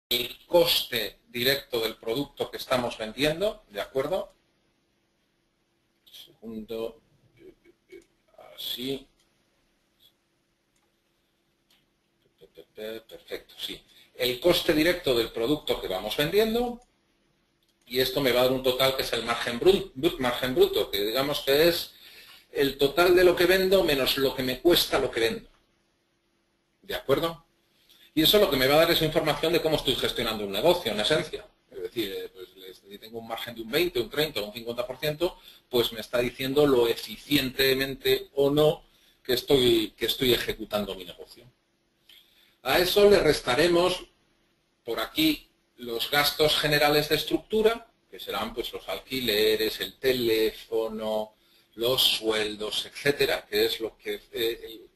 el coste directo del producto que estamos vendiendo, ¿de acuerdo? Un segundo, así. Perfecto, sí. El coste directo del producto que vamos vendiendo, y esto me va a dar un total que es el margen bruto, que digamos que es el total de lo que vendo menos lo que me cuesta lo que vendo. ¿De acuerdo? Y eso lo que me va a dar es información de cómo estoy gestionando un negocio, en esencia. Es decir, pues, si tengo un margen de un 20, un 30 o un 50%, pues me está diciendo lo eficientemente o no que estoy ejecutando mi negocio. A eso le restaremos por aquí los gastos generales de estructura, que serán pues los alquileres, el teléfono, los sueldos, etcétera, que es lo que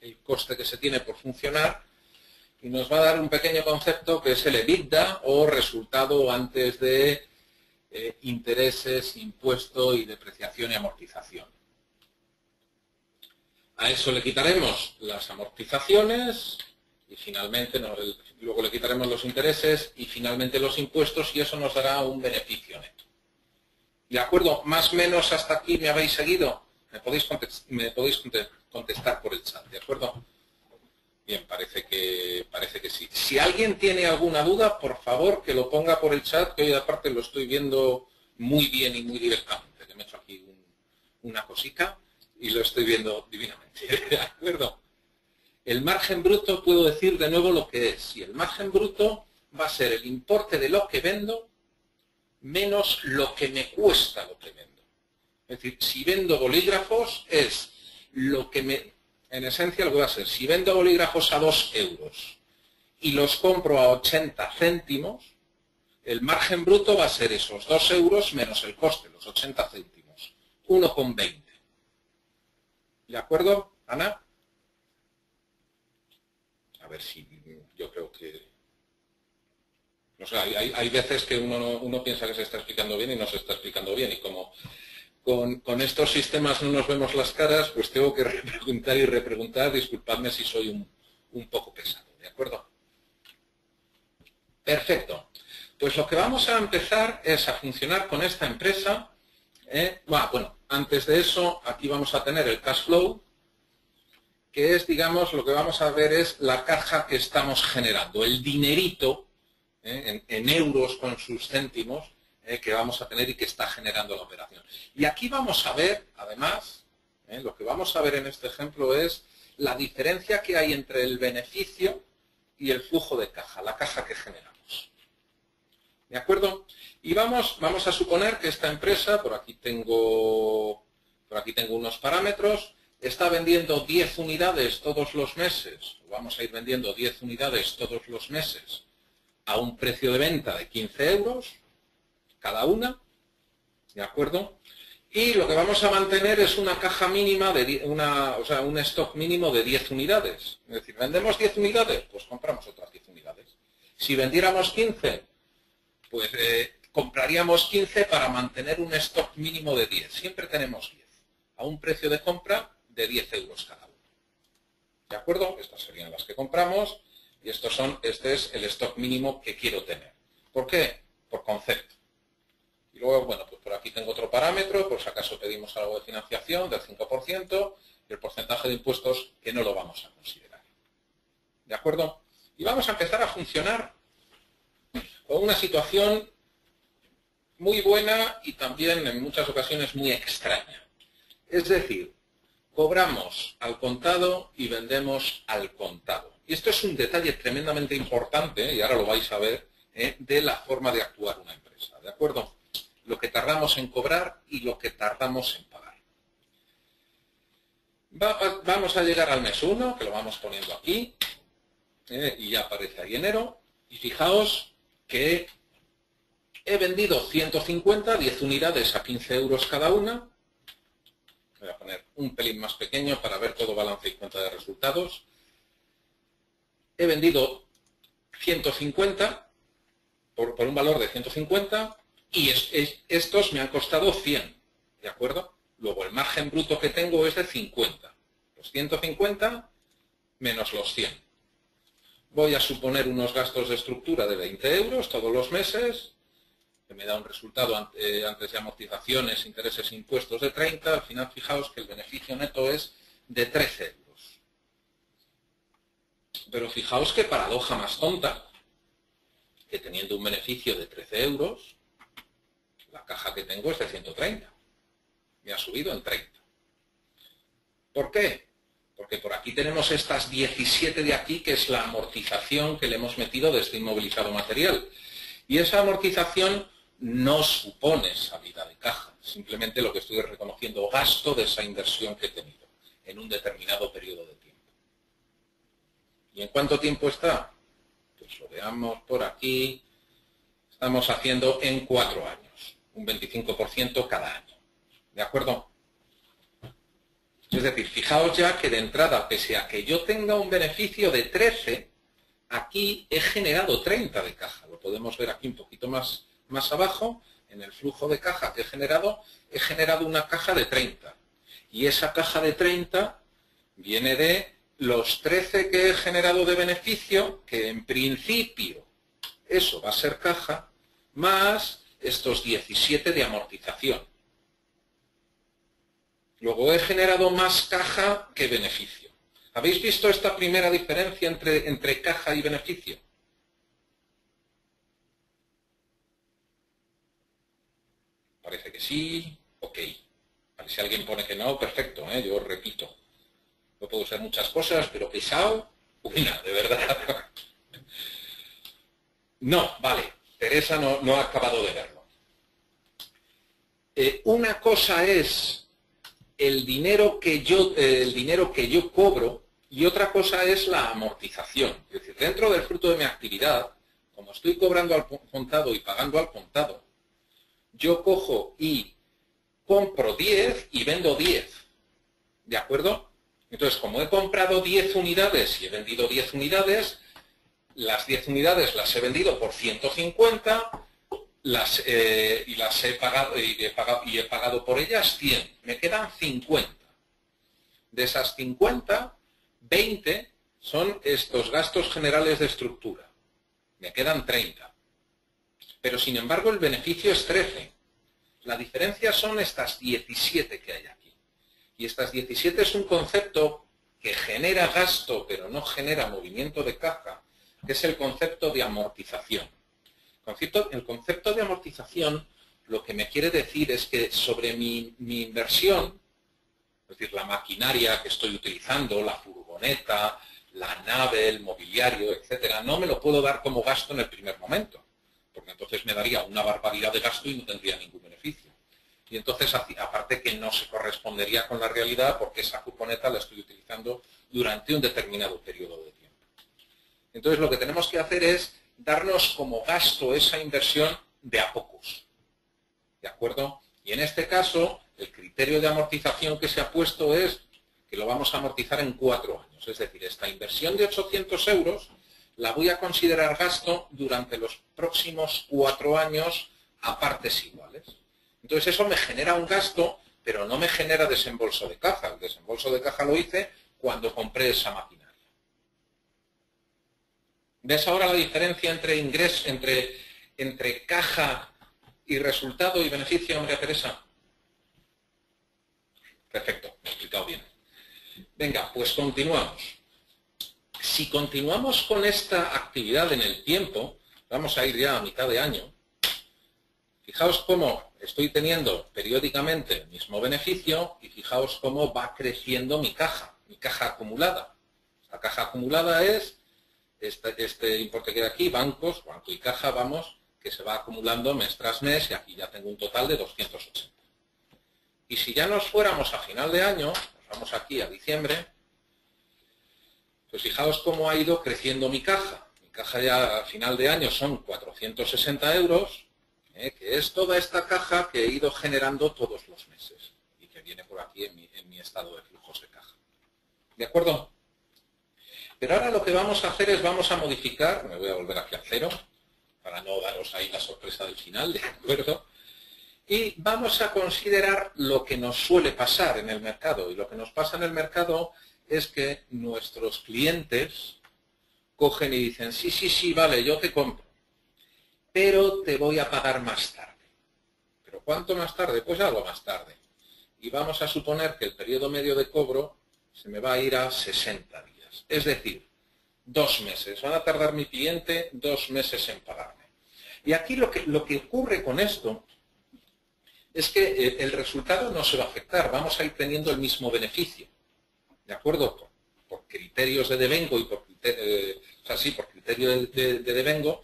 el coste que se tiene por funcionar, y nos va a dar un pequeño concepto que es el EBITDA o resultado antes de intereses, impuesto y depreciación y amortización. A eso le quitaremos las amortizaciones y finalmente luego le quitaremos los intereses y finalmente los impuestos y eso nos dará un beneficio neto. ¿De acuerdo? Más o menos hasta aquí me habéis seguido. Me podéis contestar por el chat, ¿de acuerdo? Bien, parece que sí. Si alguien tiene alguna duda, por favor que lo ponga por el chat, que hoy aparte lo estoy viendo muy bien y muy directamente. Que me he hecho aquí una cosica y lo estoy viendo divinamente. ¿De acuerdo? El margen bruto puedo decir de nuevo lo que es. Y el margen bruto va a ser el importe de lo que vendo menos lo que me cuesta lo que vendo. Es decir, si vendo bolígrafos es lo que me... En esencia lo que va a ser, si vendo bolígrafos a 2 euros y los compro a 80 céntimos, el margen bruto va a ser esos 2 euros menos el coste, los 80 céntimos, 1,20. ¿De acuerdo, Ana? A ver si yo creo que... O sea, hay veces que uno piensa que se está explicando bien y no se está explicando bien. Y como con estos sistemas no nos vemos las caras, pues tengo que repreguntar y repreguntar. Disculpadme si soy un poco pesado. ¿De acuerdo? Perfecto. Pues lo que vamos a empezar es a funcionar con esta empresa. Bueno, antes de eso, aquí vamos a tener el cash flow, que es, digamos, lo que vamos a ver es la caja que estamos generando, el dinerito en euros con sus céntimos que vamos a tener y que está generando la operación. Y aquí vamos a ver, además, lo que vamos a ver en este ejemplo es la diferencia que hay entre el beneficio y el flujo de caja, la caja que generamos. ¿De acuerdo? Y vamos a suponer que esta empresa, por aquí tengo unos parámetros, está vendiendo 10 unidades todos los meses, vamos a ir vendiendo 10 unidades todos los meses a un precio de venta de 15 euros cada una, ¿de acuerdo? Y lo que vamos a mantener es una caja mínima, un stock mínimo de 10 unidades. Es decir, ¿vendemos 10 unidades? Pues compramos otras 10 unidades. Si vendiéramos 15, pues compraríamos 15 para mantener un stock mínimo de 10. Siempre tenemos 10, a un precio de compra de 10 euros cada uno. ¿De acuerdo? Estas serían las que compramos y este es el stock mínimo que quiero tener. ¿Por qué? Por concepto. Y luego, bueno, pues por aquí tengo otro parámetro, por si acaso pedimos algo de financiación del 5% y el porcentaje de impuestos que no lo vamos a considerar. ¿De acuerdo? Y vamos a empezar a funcionar con una situación muy buena y también en muchas ocasiones muy extraña. Es decir, cobramos al contado y vendemos al contado. Y esto es un detalle tremendamente importante, y ahora lo vais a ver, de la forma de actuar una empresa. ¿De acuerdo? Lo que tardamos en cobrar y lo que tardamos en pagar. Vamos a llegar al mes 1, que lo vamos poniendo aquí, y ya aparece ahí enero. Y fijaos que he vendido 150, 10 unidades a 15 euros cada una. Voy a poner un pelín más pequeño para ver todo balance y cuenta de resultados. He vendido 150 por un valor de 150 y estos me han costado 100, ¿de acuerdo? Luego el margen bruto que tengo es de 50. Los 150 menos los 100. Voy a suponer unos gastos de estructura de 20 euros todos los meses, que me da un resultado antes de amortizaciones, intereses e impuestos de 30. Al final, fijaos que el beneficio neto es de 13 euros. Pero fijaos qué paradoja más tonta, que teniendo un beneficio de 13 euros, la caja que tengo es de 130. Me ha subido en 30. ¿Por qué? Porque por aquí tenemos estas 17 de aquí, que es la amortización que le hemos metido de este inmovilizado material. Y esa amortización no supone salida de caja. Simplemente lo que estoy reconociendo, gasto de esa inversión que he tenido en un determinado periodo de tiempo. ¿Y en cuánto tiempo está? Pues lo veamos por aquí. Estamos haciendo en 4 años. Un 25% cada año. ¿De acuerdo? Es decir, fijaos ya que de entrada, pese a que yo tenga un beneficio de 13, aquí he generado 30 de caja. Lo podemos ver aquí un poquito más abajo. En el flujo de caja que he generado una caja de 30. Y esa caja de 30 viene de los 13 que he generado de beneficio, que en principio eso va a ser caja, más estos 17 de amortización. Luego he generado más caja que beneficio. ¿Habéis visto esta primera diferencia entre caja y beneficio? Parece que sí. Ok. Vale, si alguien pone que no, perfecto, yo repito. No puedo usar muchas cosas, pero pesado, una, de verdad. No, vale. Teresa no ha acabado de verlo. Una cosa es el dinero que yo cobro y otra cosa es la amortización. Es decir, dentro del fruto de mi actividad, como estoy cobrando al contado y pagando al contado, yo cojo y compro 10 y vendo 10. ¿De acuerdo? Entonces, como he comprado 10 unidades y he vendido 10 unidades, las 10 unidades las he vendido por 150 y las he pagado por ellas 100. Me quedan 50. De esas 50, 20 son estos gastos generales de estructura. Me quedan 30. Pero sin embargo el beneficio es 13. La diferencia son estas 17 que hay aquí. Y estas 17 es un concepto que genera gasto pero no genera movimiento de caja, que es el concepto de amortización. El concepto de amortización lo que me quiere decir es que sobre mi inversión, es decir, la maquinaria que estoy utilizando, la furgoneta, la nave, el mobiliario, etcétera, no me lo puedo dar como gasto en el primer momento, porque entonces me daría una barbaridad de gasto y no tendría ningún beneficio. Y entonces, aparte que no se correspondería con la realidad, porque esa furgoneta la estoy utilizando durante un determinado periodo de tiempo. Entonces, lo que tenemos que hacer es darnos como gasto esa inversión de a pocos. ¿De acuerdo? Y en este caso, el criterio de amortización que se ha puesto es que lo vamos a amortizar en 4 años. Es decir, esta inversión de 800 euros la voy a considerar gasto durante los próximos 4 años a partes iguales. Entonces eso me genera un gasto, pero no me genera desembolso de caja. El desembolso de caja lo hice cuando compré esa maquinaria. ¿Ves ahora la diferencia entre caja y resultado y beneficio, María Teresa? Perfecto, me he explicado bien. Venga, pues continuamos. Si continuamos con esta actividad en el tiempo, vamos a ir ya a mitad de año. Fijaos cómo estoy teniendo periódicamente el mismo beneficio y fijaos cómo va creciendo mi caja acumulada. La caja acumulada es este importe que hay aquí, banco y caja, vamos, que se va acumulando mes tras mes y aquí ya tengo un total de 280. Y si ya nos fuéramos a final de año, nos vamos aquí a diciembre, pues fijaos cómo ha ido creciendo mi caja. Mi caja ya a final de año son 460 euros, que es toda esta caja que he ido generando todos los meses y que viene por aquí en mi estado de flujos de caja. ¿De acuerdo? Pero ahora lo que vamos a hacer es vamos a modificar, me voy a volver aquí al 0, para no daros ahí la sorpresa del final, ¿de acuerdo? Y vamos a considerar lo que nos suele pasar en el mercado. Y lo que nos pasa en el mercado es que nuestros clientes cogen y dicen, sí, sí, sí, vale, yo te compro, pero te voy a pagar más tarde. ¿Pero cuánto más tarde? Pues algo más tarde. Y vamos a suponer que el periodo medio de cobro se me va a ir a 60 días. Es decir, 2 meses. Van a tardar mi cliente 2 meses en pagarme. Y aquí lo que ocurre con esto es que el resultado no se va a afectar. Vamos a ir teniendo el mismo beneficio. ¿De acuerdo? Por criterios de devengo y por criterio de devengo,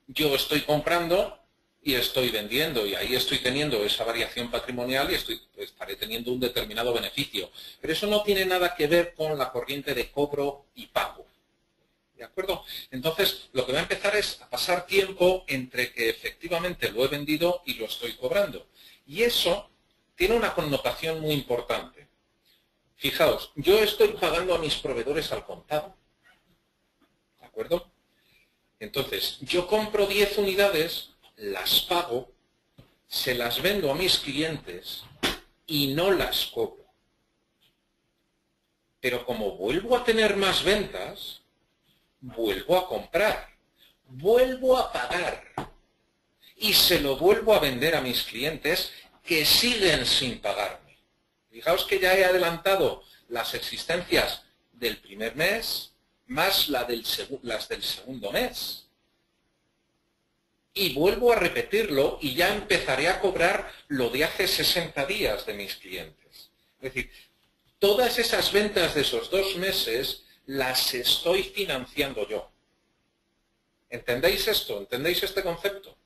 yo estoy comprando y estoy vendiendo, y ahí estoy teniendo esa variación patrimonial y estaré teniendo un determinado beneficio. Pero eso no tiene nada que ver con la corriente de cobro y pago. ¿De acuerdo? Entonces, lo que va a empezar es a pasar tiempo entre que efectivamente lo he vendido y lo estoy cobrando. Y eso tiene una connotación muy importante. Fijaos, yo estoy pagando a mis proveedores al contado. ¿De acuerdo? Entonces, yo compro 10 unidades, las pago, se las vendo a mis clientes y no las cobro. Pero como vuelvo a tener más ventas, vuelvo a comprar, vuelvo a pagar y se lo vuelvo a vender a mis clientes que siguen sin pagarme. Fijaos que ya he adelantado las existencias del primer mes más las del segundo mes. Y vuelvo a repetirlo y ya empezaré a cobrar lo de hace 60 días de mis clientes. Es decir, todas esas ventas de esos 2 meses las estoy financiando yo. ¿Entendéis esto? ¿Entendéis este concepto?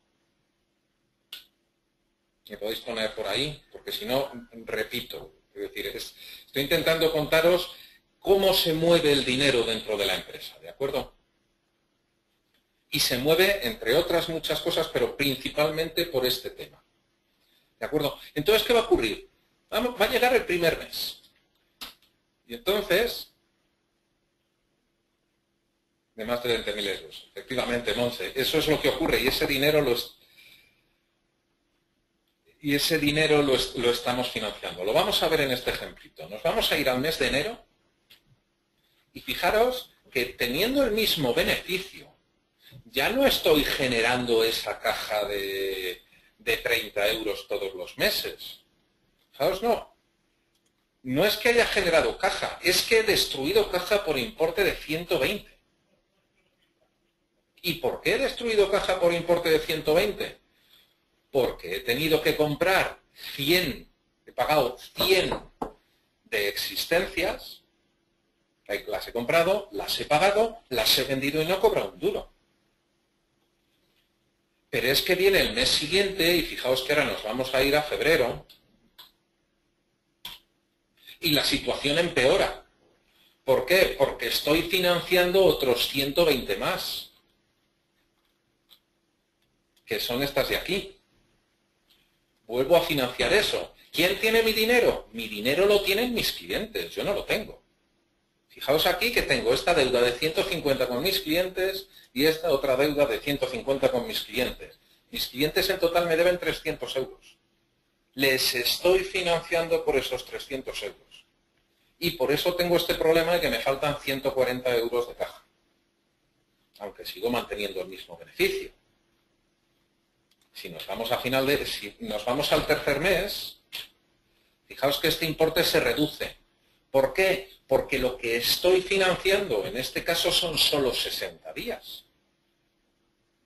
Me podéis poner por ahí, porque si no, repito. Es decir, estoy intentando contaros cómo se mueve el dinero dentro de la empresa, ¿de acuerdo? Y se mueve, entre otras muchas cosas, pero principalmente por este tema. ¿De acuerdo? Entonces, ¿qué va a ocurrir? Va a llegar el primer mes. Y entonces, de más de 20.000 euros. Efectivamente, Monse, eso es lo que ocurre. Y ese dinero lo estamos financiando. Lo vamos a ver en este ejemplito. Nos vamos a ir al mes de enero. Y fijaros que teniendo el mismo beneficio, ya no estoy generando esa caja de 30 euros todos los meses. Fijaos, no. No es que haya generado caja, es que he destruido caja por importe de 120. ¿Y por qué he destruido caja por importe de 120? Porque he tenido que comprar 100, he pagado 100 de existencias, las he comprado, las he pagado, las he vendido y no he cobrado un duro. Pero es que viene el mes siguiente y fijaos que ahora nos vamos a ir a febrero y la situación empeora. ¿Por qué? Porque estoy financiando otros 120 más, que son estas de aquí. Vuelvo a financiar eso. ¿Quién tiene mi dinero? Mi dinero lo tienen mis clientes, yo no lo tengo. Fijaos aquí que tengo esta deuda de 150 con mis clientes y esta otra deuda de 150 con mis clientes. Mis clientes en total me deben 300 euros. Les estoy financiando por esos 300 euros. Y por eso tengo este problema de que me faltan 140 euros de caja. Aunque sigo manteniendo el mismo beneficio. Si nos vamos si nos vamos al tercer mes, fijaos que este importe se reduce. ¿Por qué? Porque lo que estoy financiando en este caso son solo 60 días.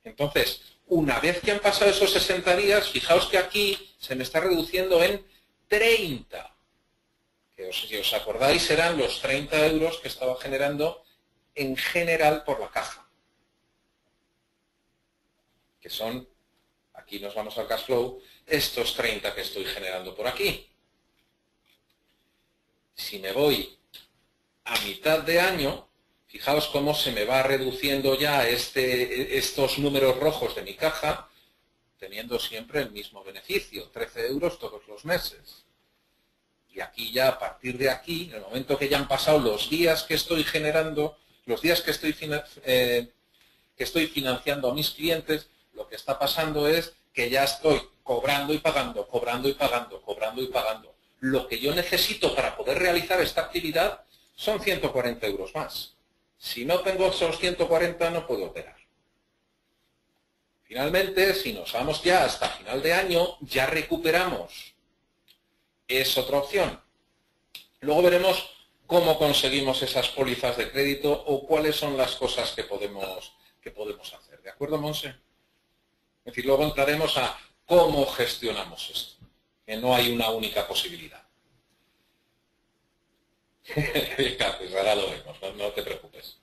Entonces, una vez que han pasado esos 60 días, fijaos que aquí se me está reduciendo en 30. Que si os acordáis eran los 30 euros que estaba generando en general por la caja. Que son, aquí nos vamos al cash flow, estos 30 que estoy generando por aquí. Si me voy a mitad de año, fijaos cómo se me va reduciendo ya estos números rojos de mi caja, teniendo siempre el mismo beneficio, 13 euros todos los meses. Y aquí ya, a partir de aquí, en el momento que ya han pasado los días que estoy generando, los días que estoy financiando a mis clientes, lo que está pasando es que ya estoy cobrando y pagando, cobrando y pagando, cobrando y pagando. Lo que yo necesito para poder realizar esta actividad son 140 euros más. Si no tengo esos 140 no puedo operar. Finalmente, si nos vamos ya hasta final de año, ya recuperamos. Es otra opción. Luego veremos cómo conseguimos esas pólizas de crédito o cuáles son las cosas que podemos hacer. ¿De acuerdo, Monse? Es decir, luego entraremos a cómo gestionamos esto, que no hay una única posibilidad. Pues ahora lo vemos, no te preocupes.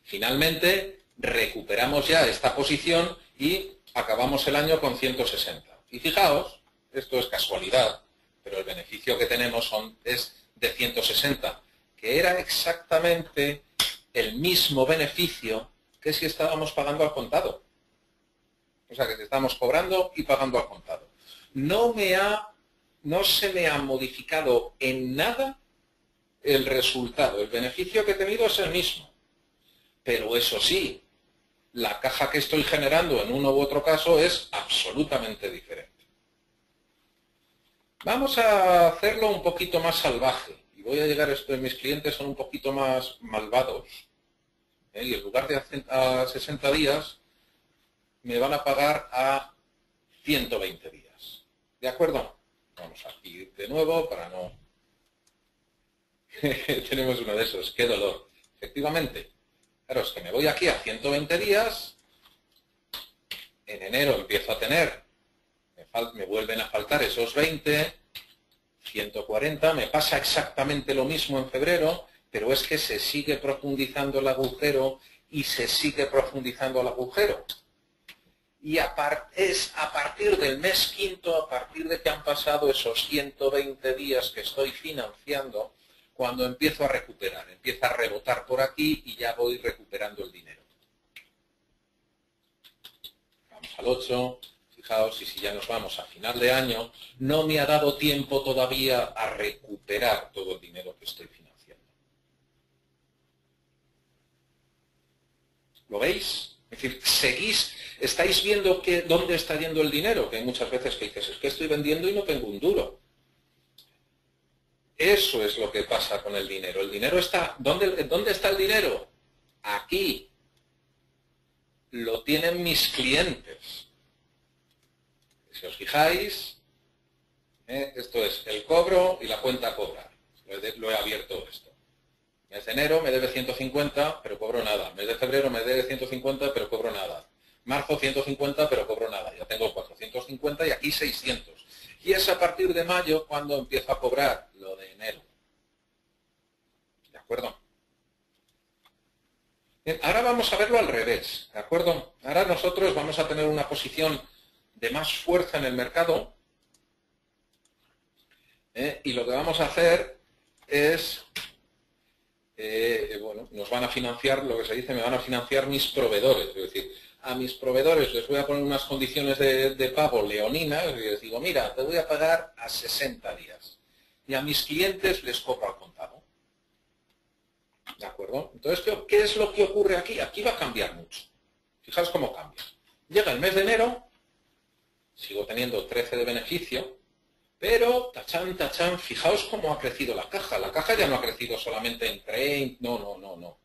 Finalmente, recuperamos ya esta posición y acabamos el año con 160. Y fijaos, esto es casualidad, pero el beneficio que tenemos es de 160, que era exactamente el mismo beneficio que si estábamos pagando al contado. O sea, que estamos cobrando y pagando al contado. No se me ha modificado en nada el resultado. El beneficio que he tenido es el mismo. Pero eso sí, la caja que estoy generando en uno u otro caso es absolutamente diferente. Vamos a hacerlo un poquito más salvaje. Y voy a llegar a esto, mis clientes son un poquito más malvados. Y en lugar de a 60 días, me van a pagar a 120 días. ¿De acuerdo? Vamos aquí de nuevo para no... Tenemos uno de esos. ¡Qué dolor! Efectivamente. Claro, es que me voy aquí a 120 días. En enero empiezo a tener... Me vuelven a faltar esos 20, 140. Me pasa exactamente lo mismo en febrero, pero es que se sigue profundizando el agujero y se sigue profundizando el agujero. Y es a partir del mes quinto, a partir de que han pasado esos 120 días que estoy financiando, cuando empiezo a recuperar. Empieza a rebotar por aquí y ya voy recuperando el dinero. Vamos al 8. Fijaos, y si ya nos vamos a final de año, no me ha dado tiempo todavía a recuperar todo el dinero que estoy financiando. ¿Lo veis? Es decir, estáis viendo dónde está yendo el dinero, que hay muchas veces que dices, es que estoy vendiendo y no tengo un duro. Eso es lo que pasa con el dinero. El dinero está... ¿Dónde está el dinero? Aquí. Lo tienen mis clientes. Si os fijáis, esto es el cobro y la cuenta a cobrar. Lo he abierto esto. Mes de enero me debe 150, pero cobro nada. Mes de febrero me debe 150, pero cobro nada. Marzo 150, pero cobro nada. Ya tengo 450 y aquí 600. Y es a partir de mayo cuando empiezo a cobrar lo de enero. ¿De acuerdo? Bien, ahora vamos a verlo al revés. ¿De acuerdo? Ahora nosotros vamos a tener una posición de más fuerza en el mercado y lo que vamos a hacer es, bueno, nos van a financiar, lo que se dice, me van a financiar mis proveedores. Es decir, a mis proveedores les voy a poner unas condiciones de pago leoninas y les digo, mira, te voy a pagar a 60 días. Y a mis clientes les cobro al contado. ¿De acuerdo? Entonces, ¿qué es lo que ocurre aquí? Aquí va a cambiar mucho. Fijaos cómo cambia. Llega el mes de enero, sigo teniendo 13 de beneficio, pero, tachán, tachán, fijaos cómo ha crecido la caja. La caja ya no ha crecido solamente en 30, no.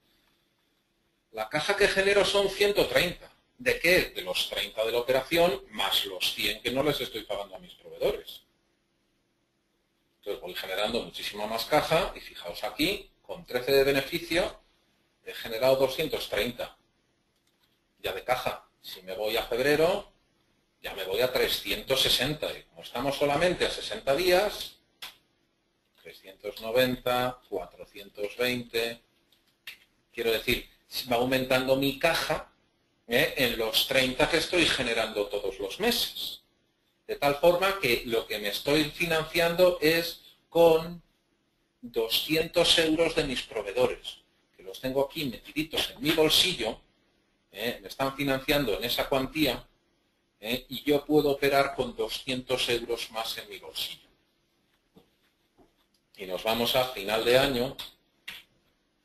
La caja que genero son 130. ¿De qué? De los 30 de la operación, más los 100 que no les estoy pagando a mis proveedores. Entonces voy generando muchísima más caja y fijaos aquí, con 13 de beneficio, he generado 230 ya de caja. Si me voy a febrero, ya me voy a 360. Y como estamos solamente a 60 días, 390, 420, quiero decir, va aumentando mi caja en los 30 que estoy generando todos los meses. De tal forma que lo que me estoy financiando es con 200 euros de mis proveedores, que los tengo aquí metiditos en mi bolsillo, me están financiando en esa cuantía, y yo puedo operar con 200 euros más en mi bolsillo. Y nos vamos a final de año.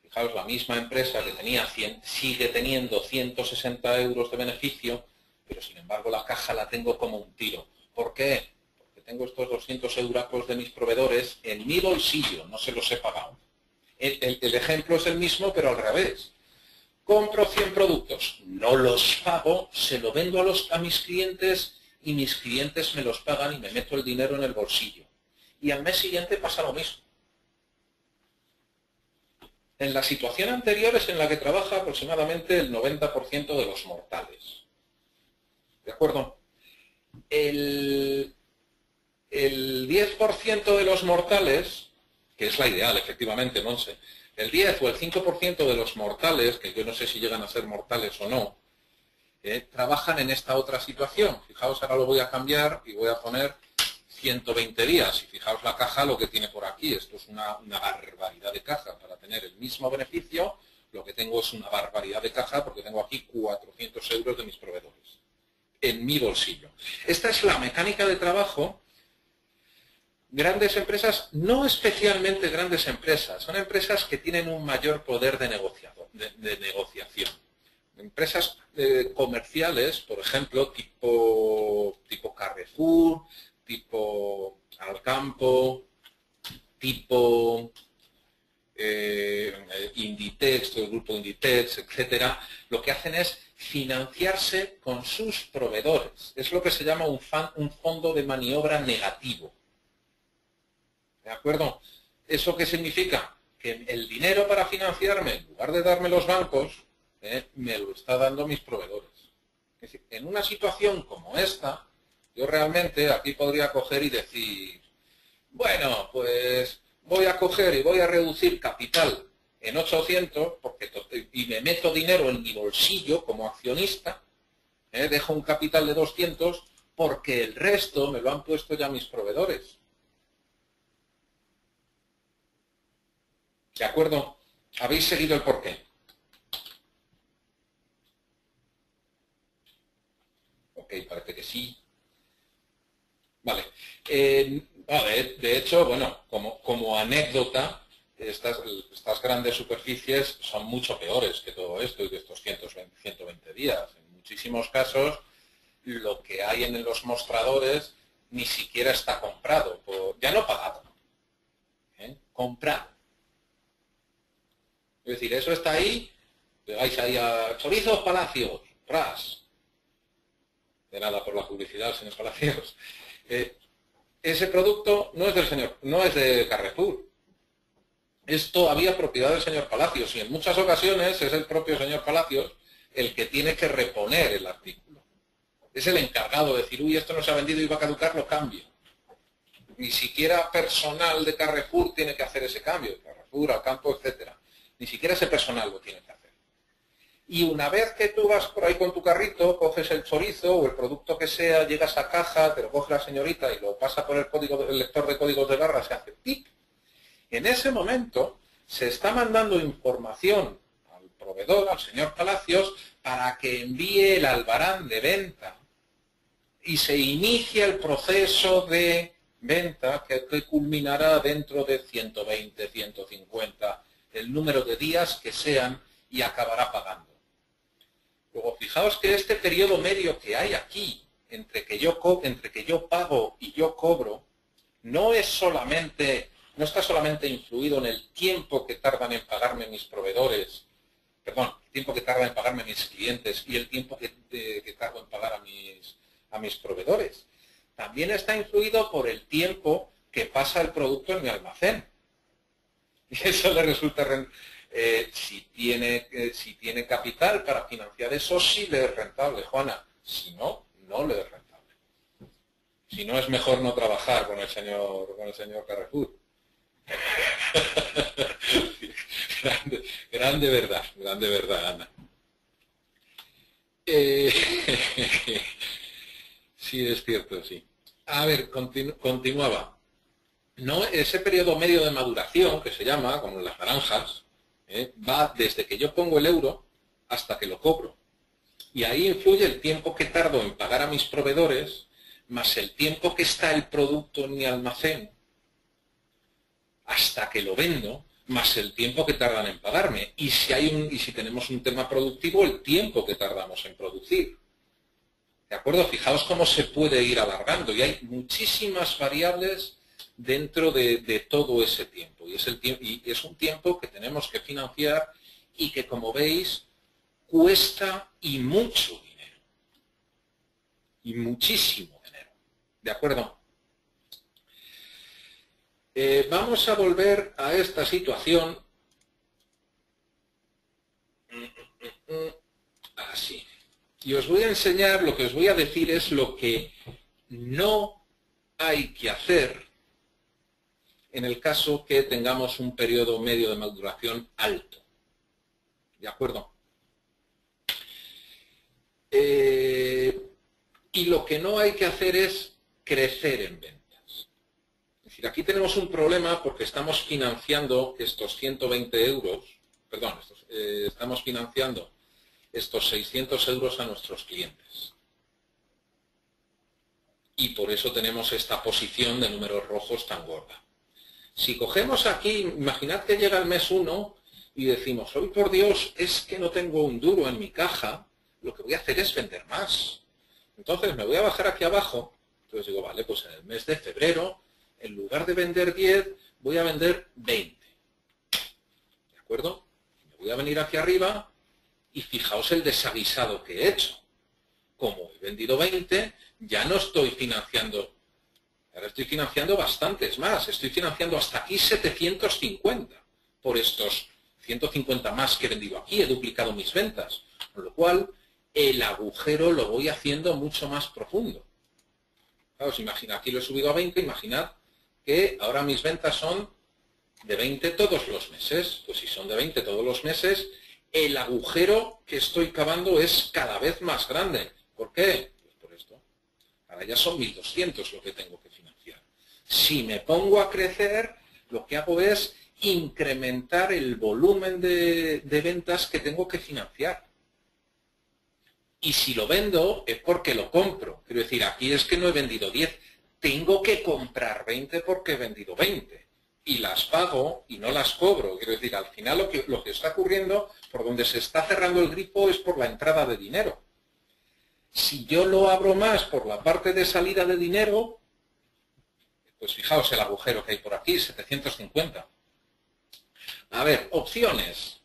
Fijaos, la misma empresa que tenía sigue teniendo 160 euros de beneficio, pero sin embargo la caja la tengo como un tiro. ¿Por qué? Porque tengo estos 200 euracos de mis proveedores en mi bolsillo, no se los he pagado. El ejemplo es el mismo, pero al revés. Compro 100 productos, no los pago, se lo vendo a mis clientes y mis clientes me los pagan y me meto el dinero en el bolsillo. Y al mes siguiente pasa lo mismo. En la situación anterior es en la que trabaja aproximadamente el 90% de los mortales. ¿De acuerdo? El 10% de los mortales, que es la ideal, efectivamente, Monse, el 10 o el 5% de los mortales, que yo no sé si llegan a ser mortales o no, trabajan en esta otra situación. Fijaos, ahora lo voy a cambiar y voy a poner 120 días. Y fijaos la caja lo que tiene por aquí. Esto es una barbaridad de caja. Para tener el mismo beneficio, lo que tengo es una barbaridad de caja porque tengo aquí 400 euros de mis proveedores en mi bolsillo. Esta es la mecánica de trabajo. Grandes empresas, no especialmente grandes empresas, son empresas que tienen un mayor poder de negociación. Empresas comerciales, por ejemplo, tipo Carrefour, tipo Alcampo, tipo Inditex, el grupo Inditex, etcétera, lo que hacen es financiarse con sus proveedores. Es lo que se llama un fondo de maniobra negativo. ¿De acuerdo? ¿Eso qué significa? Que el dinero para financiarme, en lugar de darme los bancos, me lo está dando mis proveedores. Es decir, en una situación como esta, yo realmente aquí podría coger y decir, bueno, pues voy a coger y voy a reducir capital en 800 y me meto dinero en mi bolsillo como accionista, dejo un capital de 200 porque el resto me lo han puesto ya mis proveedores. ¿De acuerdo? ¿Habéis seguido el porqué? Ok, parece que sí. Vale. De hecho, bueno, como anécdota, estas grandes superficies son mucho peores que todo esto y que estos 120 días. En muchísimos casos, lo que hay en los mostradores ni siquiera está comprado, ya no pagado, comprado. Es decir, eso está ahí, vais ahí a Chorizos Palacios, ras. De nada por la publicidad, señor Palacios. Ese producto no es del señor, no es de Carrefour. Es todavía propiedad del señor Palacios y en muchas ocasiones es el propio señor Palacios el que tiene que reponer el artículo. Es el encargado de decir, uy, esto no se ha vendido y va a caducar, lo cambio. Ni siquiera personal de Carrefour tiene que hacer ese cambio, Carrefour, Alcampo, etcétera. Ni siquiera ese personal lo tiene que hacer. Y una vez que tú vas por ahí con tu carrito, coges el chorizo o el producto que sea, llegas a caja, te lo coge la señorita y lo pasa por el lector de códigos de barras, se hace pip. En ese momento se está mandando información al proveedor, al señor Palacios, para que envíe el albarán de venta y se inicia el proceso de venta que culminará dentro de 120, 150, el número de días que sean y acabará pagando. Luego, fijaos que este periodo medio que hay aquí, entre que yo pago y yo cobro, no está solamente influido en el tiempo que tardan en pagarme mis proveedores, perdón, el tiempo que tardan en pagarme mis clientes y el tiempo que tardo en pagar a mis proveedores. También está influido por el tiempo que pasa el producto en mi almacén. Y eso le resulta si tiene capital para financiar eso, sí le es rentable, Juana. Si no, no le es rentable. Si no, es mejor no trabajar con el señor Carrefour. grande verdad, Ana. Sí, es cierto, sí. A ver, continuaba. No, ese periodo medio de maduración, que se llama, como en las naranjas, va desde que yo pongo el euro hasta que lo cobro. Y ahí influye el tiempo que tardo en pagar a mis proveedores, más el tiempo que está el producto en mi almacén, hasta que lo vendo, más el tiempo que tardan en pagarme. Y si tenemos un tema productivo, el tiempo que tardamos en producir. ¿De acuerdo? Fijaos cómo se puede ir alargando. Y hay muchísimas variables dentro de todo ese tiempo. Y es un tiempo que tenemos que financiar y que, como veis, cuesta y mucho dinero. Y muchísimo dinero. ¿De acuerdo? Vamos a volver a esta situación. Así. Y os voy a enseñar, lo que os voy a decir es lo que no hay que hacer en el caso que tengamos un periodo medio de maduración alto. ¿De acuerdo? Y lo que no hay que hacer es crecer en ventas. Es decir, aquí tenemos un problema porque estamos financiando estos 120 euros, perdón, estamos financiando estos 600 euros a nuestros clientes. Y por eso tenemos esta posición de números rojos tan gorda. Si cogemos aquí, imaginad que llega el mes 1 y decimos, hoy por Dios, es que no tengo un duro en mi caja, lo que voy a hacer es vender más. Entonces me voy a bajar aquí abajo, entonces digo, vale, pues en el mes de febrero, en lugar de vender 10, voy a vender 20. ¿De acuerdo? Me voy a venir aquí arriba y fijaos el desaguisado que he hecho. Como he vendido 20, ya no estoy financiando. Ahora estoy financiando bastantes más. Estoy financiando hasta aquí 750 por estos 150 más que he vendido aquí. He duplicado mis ventas. Con lo cual, el agujero lo voy haciendo mucho más profundo. Claro, os imaginad, aquí lo he subido a 20. Imaginad que ahora mis ventas son de 20 todos los meses. Pues si son de 20 todos los meses, el agujero que estoy cavando es cada vez más grande. ¿Por qué? Pues por esto. Ahora ya son 1.200 lo que tengo que financiar. Si me pongo a crecer, lo que hago es incrementar el volumen de ventas que tengo que financiar. Y si lo vendo es porque lo compro. Quiero decir, aquí es que no he vendido 10. Tengo que comprar 20 porque he vendido 20. Y las pago y no las cobro. Quiero decir, al final lo que está ocurriendo, por donde se está cerrando el grifo, es por la entrada de dinero. Si yo lo abro más por la parte de salida de dinero, pues fijaos el agujero que hay por aquí, 750. A ver, opciones.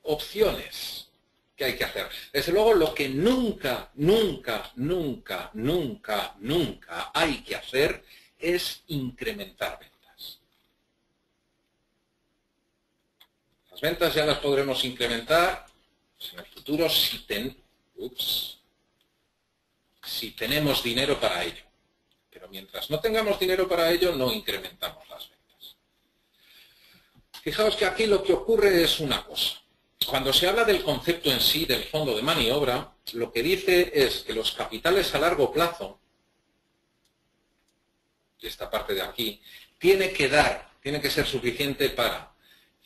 Opciones que hay que hacer. Desde luego, lo que nunca, nunca, nunca, nunca, nunca hay que hacer es incrementar ventas. Las ventas ya las podremos incrementar en el futuro si tenemos dinero para ello. Pero mientras no tengamos dinero para ello, no incrementamos las ventas. Fijaos que aquí lo que ocurre es una cosa. Cuando se habla del concepto en sí del fondo de maniobra, lo que dice es que los capitales a largo plazo, esta parte de aquí, tiene que ser suficiente para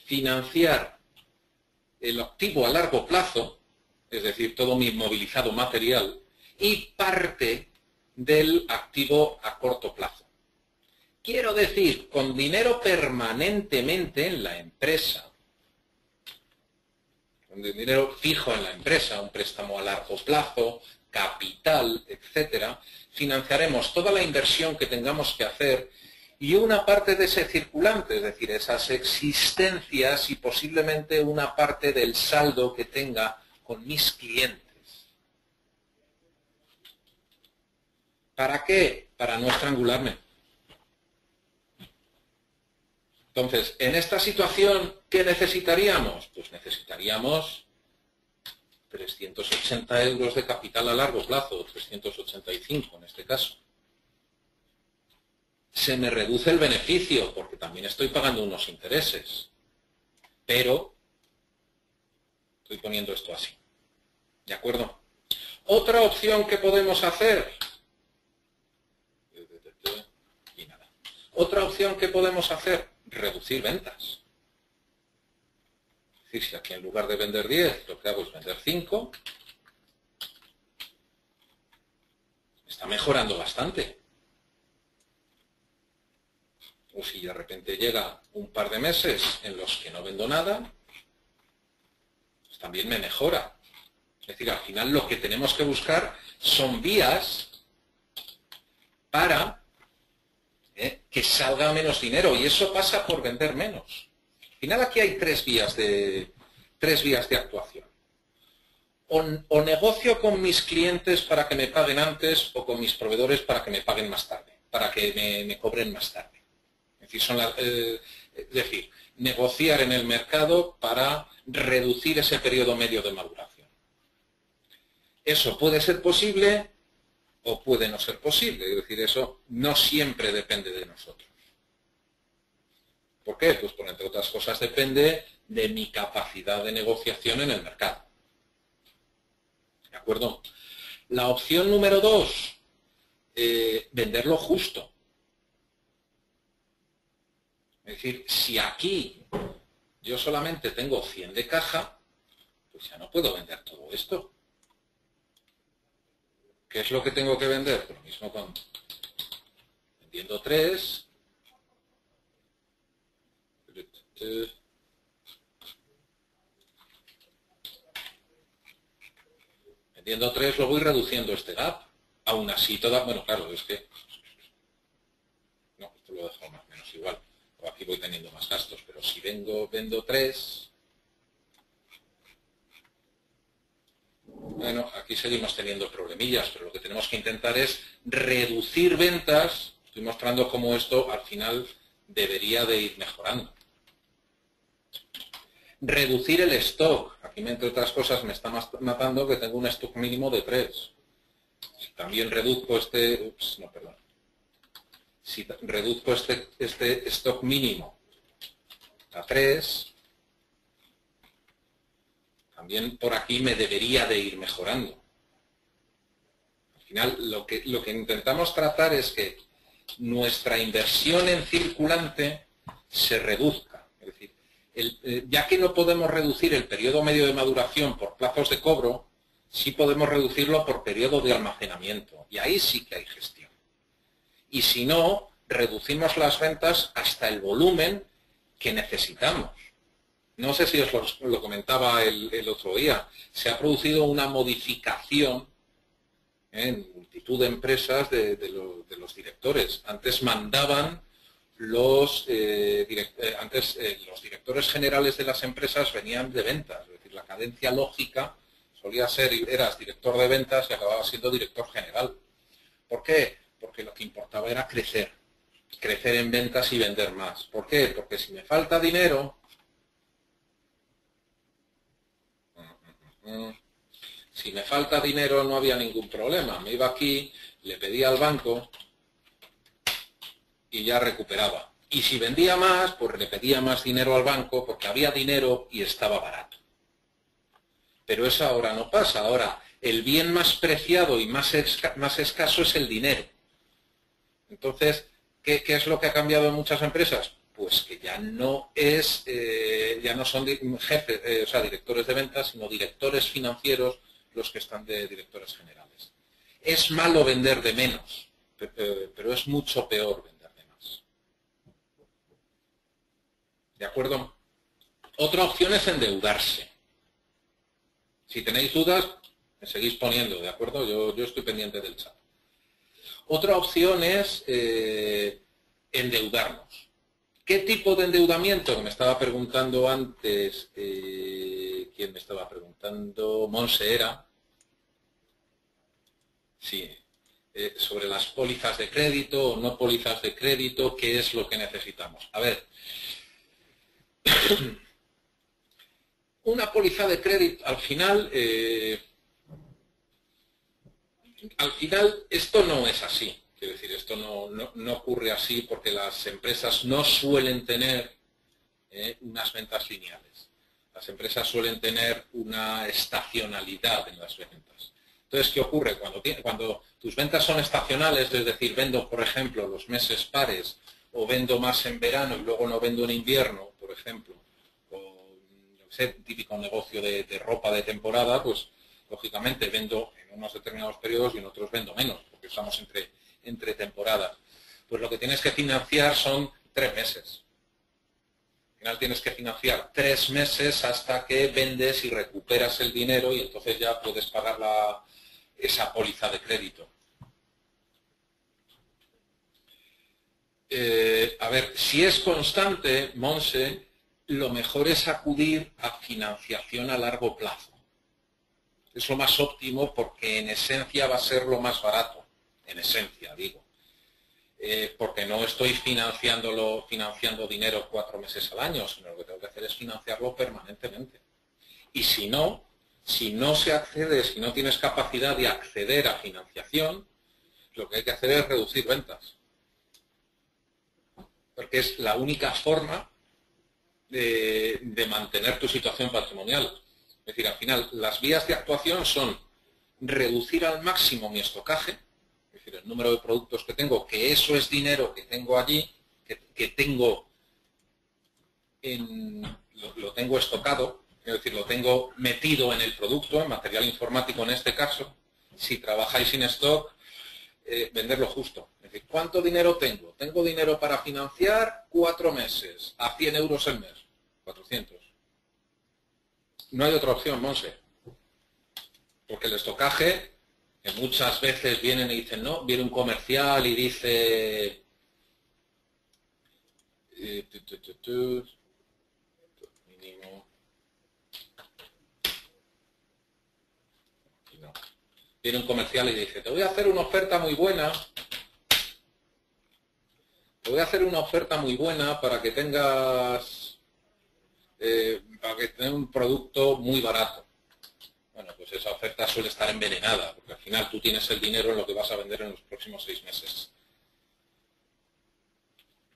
financiar el activo a largo plazo, es decir, todo mi inmovilizado material, y parte del activo a corto plazo. Quiero decir, con dinero permanentemente en la empresa, con dinero fijo en la empresa, un préstamo a largo plazo, capital, etcétera, financiaremos toda la inversión que tengamos que hacer y una parte de ese circulante, es decir, esas existencias y posiblemente una parte del saldo que tenga con mis clientes. ¿Para qué? Para no estrangularme. Entonces, en esta situación, ¿qué necesitaríamos? Pues necesitaríamos 380 euros de capital a largo plazo, 385 en este caso. Se me reduce el beneficio, porque también estoy pagando unos intereses. Pero estoy poniendo esto así. ¿De acuerdo? Otra opción que podemos hacer. Y nada. Otra opción que podemos hacer, reducir ventas. Es decir, si aquí en lugar de vender 10, lo que hago es vender 5, está mejorando bastante. O si de repente llega un par de meses en los que no vendo nada, pues también me mejora. Es decir, al final lo que tenemos que buscar son vías para que salga menos dinero, y eso pasa por vender menos. Al final aquí hay tres vías de actuación. O negocio con mis clientes para que me paguen antes, o con mis proveedores para que me paguen más tarde, para que me cobren más tarde. Es decir, negociar en el mercado para reducir ese periodo medio de maduración. Eso puede ser posible o puede no ser posible, es decir, eso no siempre depende de nosotros. ¿Por qué? Pues por entre otras cosas depende de mi capacidad de negociación en el mercado. ¿De acuerdo? La opción número 2, venderlo justo. Es decir, si aquí yo solamente tengo 100 de caja, pues ya no puedo vender todo esto. ¿Qué es lo que tengo que vender? Lo mismo con vendiendo 3. Vendiendo 3 lo voy reduciendo este gap. Aún así, bueno, claro, es que... No, esto lo dejo más o menos igual. O aquí voy teniendo más gastos, pero si vendo 3... Bueno, aquí seguimos teniendo problemillas, pero lo que tenemos que intentar es reducir ventas. Estoy mostrando cómo esto al final debería de ir mejorando. Reducir el stock. Aquí, entre otras cosas, me está matando que tengo un stock mínimo de 3. Si también reduzco Si reduzco este stock mínimo a 3, también por aquí me debería de ir mejorando. Al final, lo que intentamos tratar es que nuestra inversión en circulante se reduzca. Es decir, ya que no podemos reducir el periodo medio de maduración por plazos de cobro, sí podemos reducirlo por periodo de almacenamiento. Y ahí sí que hay gestión. Y si no, reducimos las ventas hasta el volumen que necesitamos. No sé si os lo comentaba el otro día. Se ha producido una modificación en multitud de empresas de los directores. Antes mandaban los directores generales de las empresas venían de ventas. Es decir, la cadencia lógica solía ser, eras director de ventas y acababas siendo director general. ¿Por qué? Porque lo que importaba era crecer en ventas y vender más. ¿Por qué? Porque si me falta dinero, no había ningún problema. Me iba aquí, le pedía al banco y ya recuperaba. Y si vendía más, pues le pedía más dinero al banco porque había dinero y estaba barato. Pero eso ahora no pasa. Ahora, el bien más preciado y más escaso es el dinero. Entonces, ¿qué es lo que ha cambiado en muchas empresas? Pues que ya no son jefes, directores de ventas, sino directores financieros los que están de directores generales. Es malo vender de menos, pero es mucho peor vender de más. ¿De acuerdo? Otra opción es endeudarse. Si tenéis dudas, me seguís poniendo, ¿de acuerdo? Yo estoy pendiente del chat. Otra opción es endeudarnos. ¿Qué tipo de endeudamiento? Que me estaba preguntando antes, ¿quién me estaba preguntando? Monse era. Sí, sobre las pólizas de crédito o no pólizas de crédito, ¿qué es lo que necesitamos? A ver, una póliza de crédito, al final esto no es así. Quiero decir, esto no ocurre así porque las empresas no suelen tener unas ventas lineales. Las empresas suelen tener una estacionalidad en las ventas. Entonces, ¿qué ocurre? Cuando tus ventas son estacionales, es decir, vendo, por ejemplo, los meses pares o vendo más en verano y luego no vendo en invierno, por ejemplo, o típico negocio de ropa de temporada, pues lógicamente vendo en unos determinados periodos y en otros vendo menos, porque estamos entre temporadas. Pues lo que tienes que financiar son 3 meses. Al final tienes que financiar 3 meses hasta que vendes y recuperas el dinero y entonces ya puedes pagar esa póliza de crédito. A ver, si es constante, Monse, lo mejor es acudir a financiación a largo plazo. Es lo más óptimo porque en esencia va a ser lo más barato. En esencia, digo. Porque no estoy financiando dinero 4 meses al año, sino lo que tengo que hacer es financiarlo permanentemente. Y si no se accede, si no tienes capacidad de acceder a financiación, lo que hay que hacer es reducir ventas. Porque es la única forma de mantener tu situación patrimonial. Es decir, al final, las vías de actuación son reducir al máximo mi estocaje, es decir, el número de productos que tengo, que eso es dinero que tengo allí, que tengo lo tengo estocado, es decir, lo tengo metido en el producto, en material informático en este caso. Si trabajáis sin stock, venderlo justo. Es decir, ¿cuánto dinero tengo? Tengo dinero para financiar 4 meses, a 100 euros el mes, 400. No hay otra opción, Monse. Porque el estocaje, que muchas veces vienen y dicen, no, viene un comercial y dice... mínimo. No. Viene un comercial y dice, te voy a hacer una oferta muy buena. Te voy a hacer una oferta muy buena para que tengas... para que tengas un producto muy barato. Bueno, pues esa oferta suele estar envenenada, porque al final tú tienes el dinero en lo que vas a vender en los próximos 6 meses.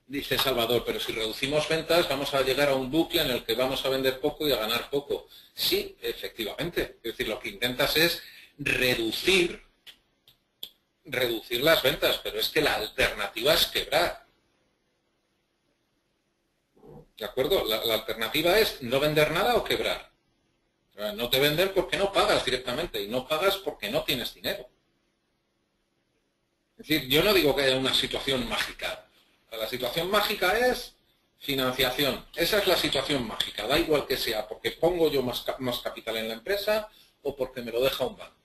Dice Salvador, pero si reducimos ventas vamos a llegar a un bucle en el que vamos a vender poco y a ganar poco. Sí, efectivamente. Es decir, lo que intentas es reducir las ventas, pero es que la alternativa es quebrar. ¿De acuerdo? La alternativa es no vender nada o quebrar. No te venden porque no pagas directamente y no pagas porque no tienes dinero. Es decir, yo no digo que haya una situación mágica. La situación mágica es financiación. Esa es la situación mágica. Da igual que sea porque pongo yo más capital en la empresa o porque me lo deja un banco.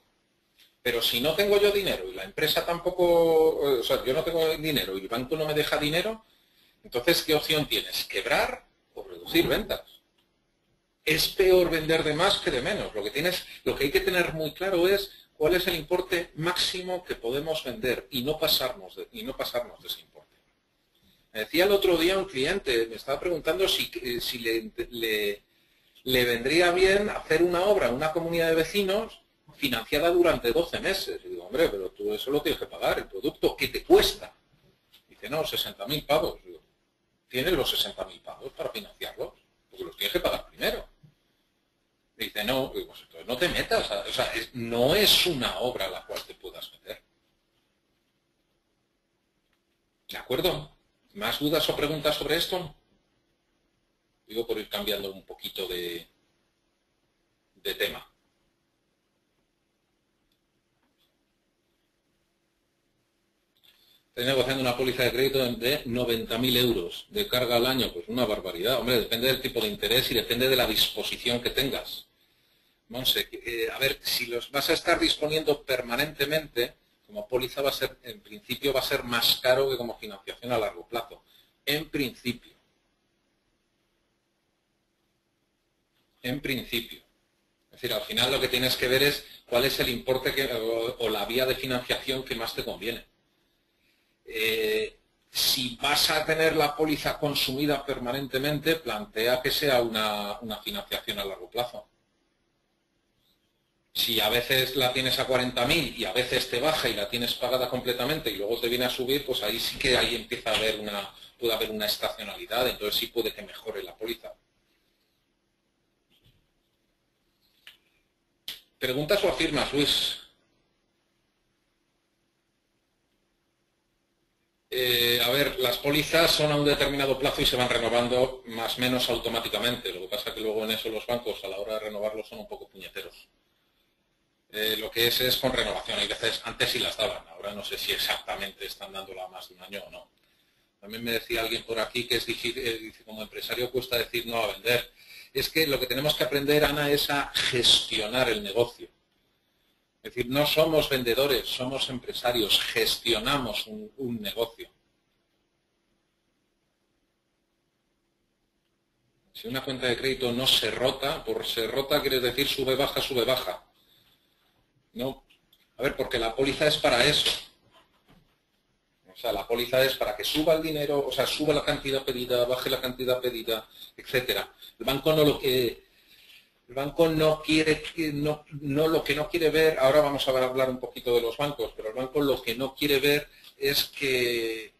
Pero si no tengo yo dinero y la empresa tampoco, o sea, yo no tengo dinero y el banco no me deja dinero, entonces, ¿qué opción tienes? ¿Quebrar o reducir ventas? Es peor vender de más que de menos. Lo que hay que tener muy claro es cuál es el importe máximo que podemos vender y no pasarnos de ese importe. Me decía el otro día un cliente, me estaba preguntando si le vendría bien hacer una obra en una comunidad de vecinos financiada durante 12 meses. Y digo, hombre, pero tú eso lo tienes que pagar, el producto, ¿qué te cuesta? Dice, no, 60.000 pavos. Digo, ¿tienes los 60.000 pavos para financiarlos? Porque los tienes que pagar primero. Dice, no, pues entonces no te metas, o sea, no es una obra a la cual te puedas meter. ¿De acuerdo? ¿Más dudas o preguntas sobre esto? Digo por ir cambiando un poquito de tema. Estoy negociando una póliza de crédito de 90.000 euros de carga al año. Pues una barbaridad. Hombre, depende del tipo de interés y depende de la disposición que tengas. Monse, a ver, si los vas a estar disponiendo permanentemente, como póliza va a ser, en principio va a ser más caro que como financiación a largo plazo. En principio. En principio. Es decir, al final lo que tienes que ver es cuál es el importe o la vía de financiación que más te conviene. Si vas a tener la póliza consumida permanentemente, plantea que sea una financiación a largo plazo. Si a veces la tienes a 40.000 y a veces te baja y la tienes pagada completamente y luego te viene a subir, pues ahí sí que ahí empieza a haber puede haber una estacionalidad, entonces sí puede que mejore la póliza. ¿Preguntas o afirmas, Luis? A ver, las pólizas son a un determinado plazo y se van renovando más o menos automáticamente. Lo que pasa es que luego en eso los bancos a la hora de renovarlos son un poco puñeteros. Lo que es con renovación. Hay veces, antes sí las daban, ahora no sé si exactamente están dándola más de un año o no. También me decía alguien por aquí que es difícil, dice, como empresario cuesta decir no a vender. Es que lo que tenemos que aprender, Ana, es a gestionar el negocio. Es decir, no somos vendedores, somos empresarios, gestionamos un negocio. Si una cuenta de crédito no se rota, por se rota quiere decir sube, baja, sube, baja. No. A ver, porque la póliza es para eso. O sea, la póliza es para que suba el dinero, o sea, suba la cantidad pedida, baje la cantidad pedida, etcétera. El banco no quiere, lo que no quiere ver, ahora vamos a hablar un poquito de los bancos, pero el banco lo que no quiere ver es que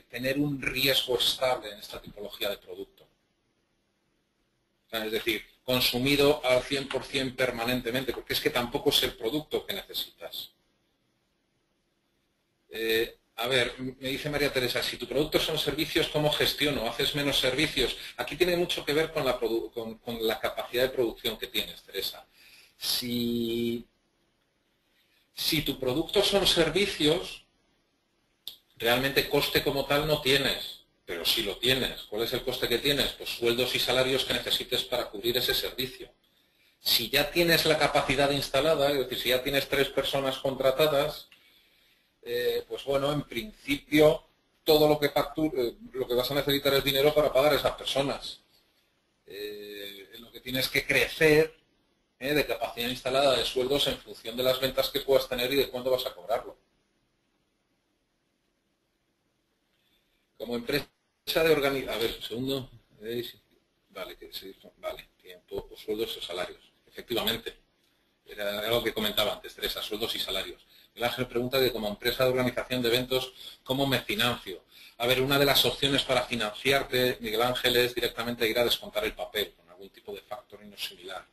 tener un riesgo estable en esta tipología de producto. O sea, es decir, consumido al 100% permanentemente, porque es que tampoco es el producto que necesitas. A ver, me dice María Teresa, si tu producto son servicios, ¿cómo gestiono? ¿Haces menos servicios? Aquí tiene mucho que ver con la capacidad de producción que tienes, Teresa. Si tu producto son servicios, realmente coste como tal no tienes, pero sí lo tienes. ¿Cuál es el coste que tienes? Pues sueldos y salarios que necesites para cubrir ese servicio. Si ya tienes la capacidad instalada, es decir, si ya tienes 3 personas contratadas, pues bueno, en principio todo lo que lo que vas a necesitar es dinero para pagar a esas personas. Lo que tienes que crecer de capacidad instalada de sueldos en función de las ventas que puedas tener y de cuándo vas a cobrarlo. Como empresa de organización, a ver, un segundo, vale, tiempo, pues sueldos o salarios, efectivamente. Era algo que comentaba antes, Teresa, sueldos y salarios. El Ángel pregunta que como empresa de organización de eventos, ¿cómo me financio? A ver, una de las opciones para financiarte, Miguel Ángel, es directamente ir a descontar el papel con algún tipo de factoring o similar.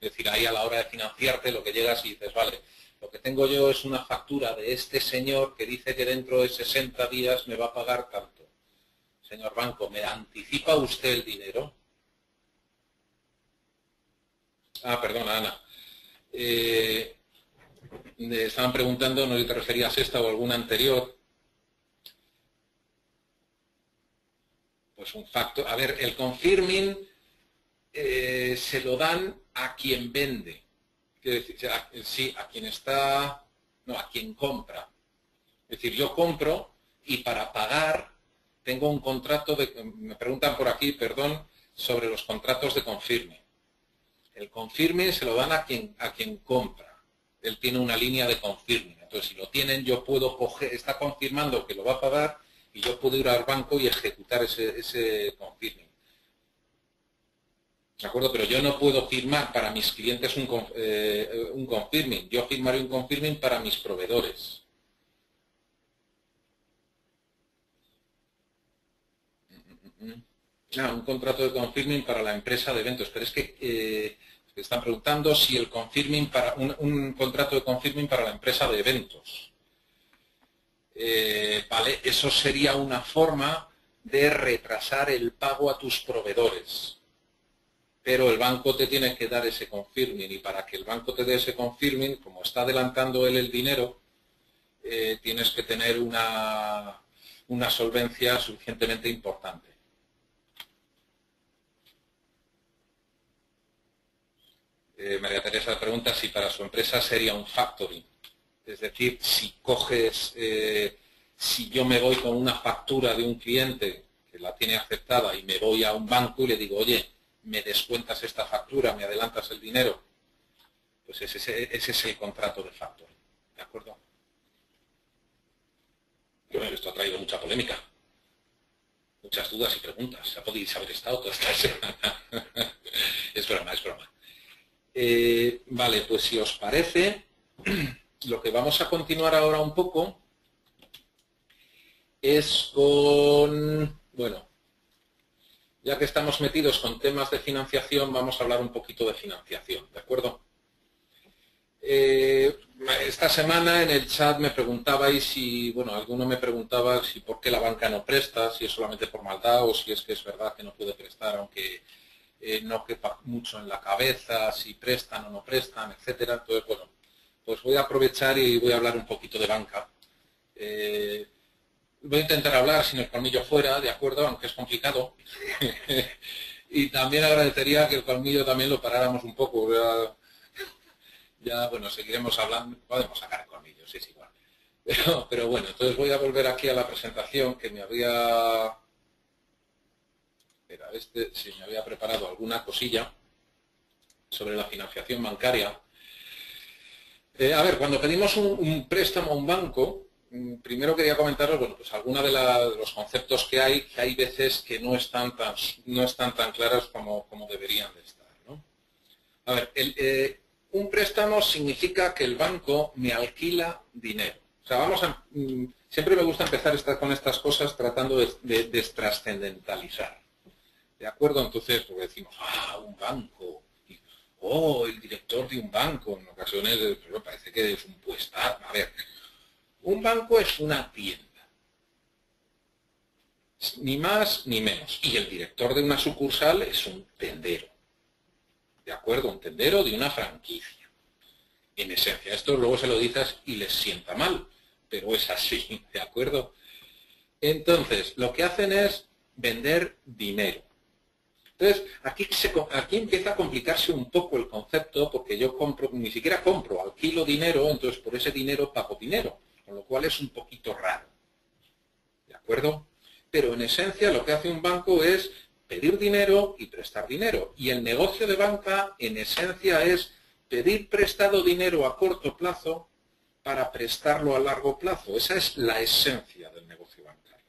Es decir, ahí a la hora de financiarte lo que llegas y dices, vale, lo que tengo yo es una factura de este señor que dice que dentro de 60 días me va a pagar tanto. Señor banco, ¿me anticipa usted el dinero? Ah, perdona, Ana. Estaban preguntando, no sé si te referías a esta o alguna anterior. Pues un factor. A ver, el confirming se lo dan a quien vende. Quiere decir, sí, a quien está, no, a quien compra. Es decir, yo compro y para pagar tengo un contrato me preguntan por aquí, perdón, sobre los contratos de confirming. El confirming se lo dan a quien compra. Él tiene una línea de confirming. Entonces, si lo tienen, yo puedo coger, está confirmando que lo va a pagar y yo puedo ir al banco y ejecutar ese confirming. ¿De acuerdo? Pero yo no puedo firmar para mis clientes un confirming. Yo firmaré un confirming para mis proveedores. Un contrato de confirming para la empresa de eventos. Pero es que están preguntando si el confirming para un contrato de confirming para la empresa de eventos. Vale, eso sería una forma de retrasar el pago a tus proveedores. Pero el banco te tiene que dar ese confirming y para que el banco te dé ese confirming, como está adelantando él el dinero, tienes que tener una solvencia suficientemente importante. María Teresa pregunta si para su empresa sería un factoring. Es decir, si coges, si yo me voy con una factura de un cliente que la tiene aceptada y me voy a un banco y le digo, oye, me descuentas esta factura, me adelantas el dinero, pues ese es el contrato de factoring. ¿De acuerdo? Bueno, esto ha traído mucha polémica, muchas dudas y preguntas. Ya podéis haber estado toda esta semana. Es broma, es broma. Vale, pues si os parece, lo que vamos a continuar ahora un poco es con, bueno, ya que estamos metidos con temas de financiación, vamos a hablar un poquito de financiación, ¿de acuerdo? Esta semana en el chat me preguntabais si, bueno, alguno me preguntaba si por qué la banca no presta, si es solamente por maldad o si es que es verdad que no puede prestar, aunque no quepa mucho en la cabeza, si prestan o no prestan, etcétera. Entonces, bueno, pues voy a aprovechar y voy a hablar un poquito de banca. Voy a intentar hablar sin el colmillo fuera, ¿de acuerdo? Aunque es complicado. Y también agradecería que el colmillo también lo paráramos un poco. Ya, bueno, seguiremos hablando. Podemos sacar el colmillo, sí, es igual. Pero bueno, entonces voy a volver aquí a la presentación que me había Espera, si me había preparado alguna cosilla sobre la financiación bancaria. A ver, cuando pedimos un préstamo a un banco, primero quería comentaros, bueno, pues algunos de los conceptos que hay veces que no están tan claros como deberían de estar, ¿no? A ver, un préstamo significa que el banco me alquila dinero. O sea, siempre me gusta empezar con estas cosas tratando de destrascendentalizar. ¿De acuerdo? Entonces, porque decimos, un banco, el director de un banco, en ocasiones pero parece que es un puesta. A ver, un banco es una tienda, ni más ni menos. Y el director de una sucursal es un tendero. ¿De acuerdo? Un tendero de una franquicia. En esencia, esto luego se lo dices y les sienta mal, pero es así, ¿de acuerdo? Entonces, lo que hacen es vender dinero. Entonces, aquí empieza a complicarse un poco el concepto, porque yo ni siquiera compro, alquilo dinero, entonces por ese dinero pago dinero, con lo cual es un poquito raro. ¿De acuerdo? Pero en esencia lo que hace un banco es pedir dinero y prestar dinero. Y el negocio de banca, en esencia, es pedir prestado dinero a corto plazo para prestarlo a largo plazo. Esa es la esencia del negocio bancario.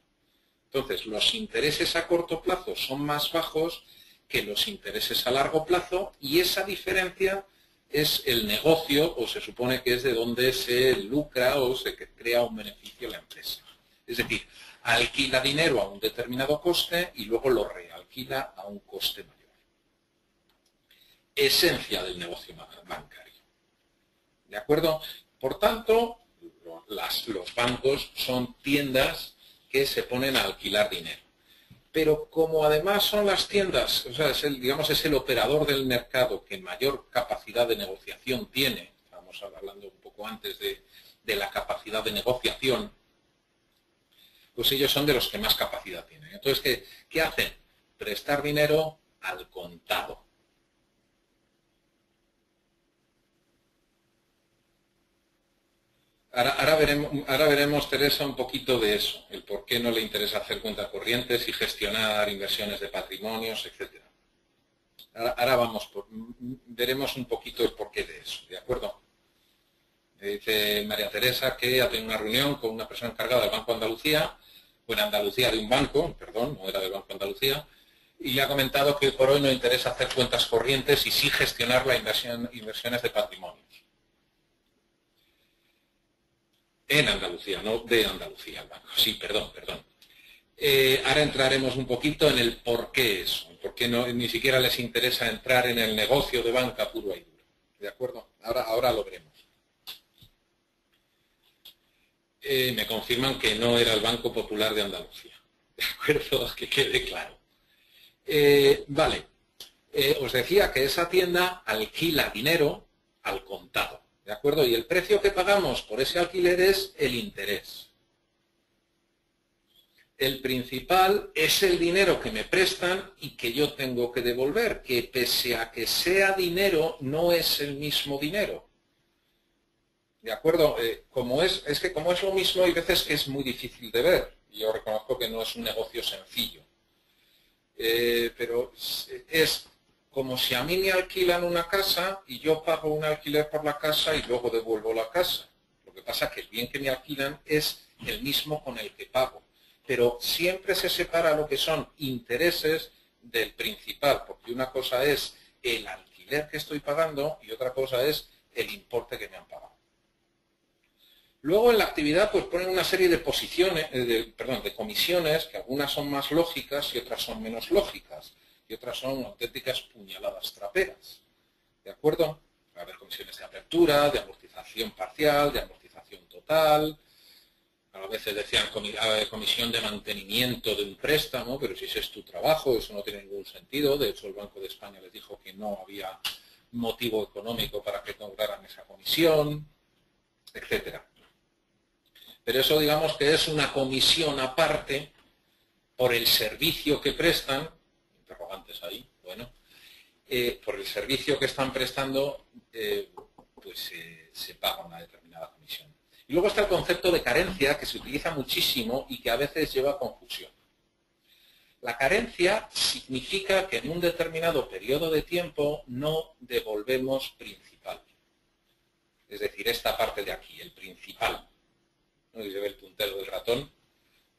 Entonces, los intereses a corto plazo son más bajos que los intereses a largo plazo y esa diferencia es el negocio, o se supone que es de donde se lucra o se crea un beneficio a la empresa. Es decir, alquila dinero a un determinado coste y luego lo realquila a un coste mayor. Esencia del negocio bancario. ¿De acuerdo? Por tanto, los bancos son tiendas que se ponen a alquilar dinero. Pero como además son las tiendas, o sea, es el operador del mercado que mayor capacidad de negociación tiene, estábamos hablando un poco antes de la capacidad de negociación, pues ellos son de los que más capacidad tienen. Entonces, ¿qué hacen? Prestar dinero al contado. Ahora veremos, Teresa, un poquito de eso, el por qué no le interesa hacer cuentas corrientes y gestionar inversiones de patrimonios, etc. Ahora veremos un poquito el porqué de eso, ¿de acuerdo? Dice María Teresa que ha tenido una reunión con una persona encargada del Banco de Andalucía, o en Andalucía de un banco, perdón, no era del Banco de Andalucía, y le ha comentado que por hoy no interesa hacer cuentas corrientes y sí gestionar las inversiones de patrimonios. En Andalucía, no de Andalucía el banco. Sí, perdón. Ahora entraremos un poquito en el por qué eso, por qué ni siquiera les interesa entrar en el negocio de banca puro y duro. ¿De acuerdo? Ahora lo veremos. Me confirman que no era el Banco Popular de Andalucía. ¿De acuerdo? Que quede claro. Vale. Os decía que esa tienda alquila dinero al contado. ¿De acuerdo? Y el precio que pagamos por ese alquiler es el interés. El principal es el dinero que me prestan y que yo tengo que devolver, que pese a que sea dinero, no es el mismo dinero. ¿De acuerdo? Como es lo mismo, hay veces que es muy difícil de ver. Yo reconozco que no es un negocio sencillo. Pero es como si a mí me alquilan una casa y yo pago un alquiler por la casa y luego devuelvo la casa. Lo que pasa es que el bien que me alquilan es el mismo con el que pago. Pero siempre se separa lo que son intereses del principal, porque una cosa es el alquiler que estoy pagando y otra cosa es el importe que me han pagado. Luego en la actividad pues ponen una serie de de comisiones, que algunas son más lógicas y otras son menos lógicas, y otras son auténticas puñaladas traperas. ¿De acuerdo? Va a haber comisiones de apertura, de amortización parcial, de amortización total. A veces decían comisión de mantenimiento de un préstamo, pero si ese es tu trabajo, eso no tiene ningún sentido. De hecho, el Banco de España les dijo que no había motivo económico para que cobraran esa comisión, etcétera. Pero eso digamos que es una comisión aparte por el servicio que prestan, interrogantes ahí, bueno, por el servicio que están prestando, pues se paga una determinada comisión. Y luego está el concepto de carencia, que se utiliza muchísimo y que a veces lleva a confusión. La carencia significa que en un determinado periodo de tiempo no devolvemos principal. Es decir, esta parte de aquí, el principal. No sé si se ve el puntero del ratón,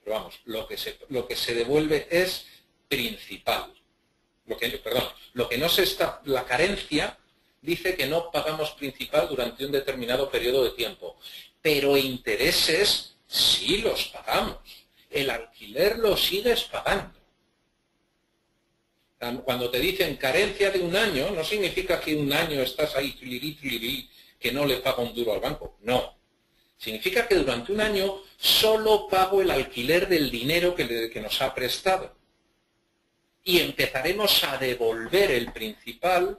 pero vamos, lo que se devuelve es principal. Lo que no se está, la carencia dice que no pagamos principal durante un determinado periodo de tiempo, pero intereses sí los pagamos. El alquiler lo sigues pagando. Cuando te dicen carencia de un año, no significa que un año estás ahí que no le paga un duro al banco. No. Significa que durante un año solo pago el alquiler del dinero que nos ha prestado. Y empezaremos a devolver el principal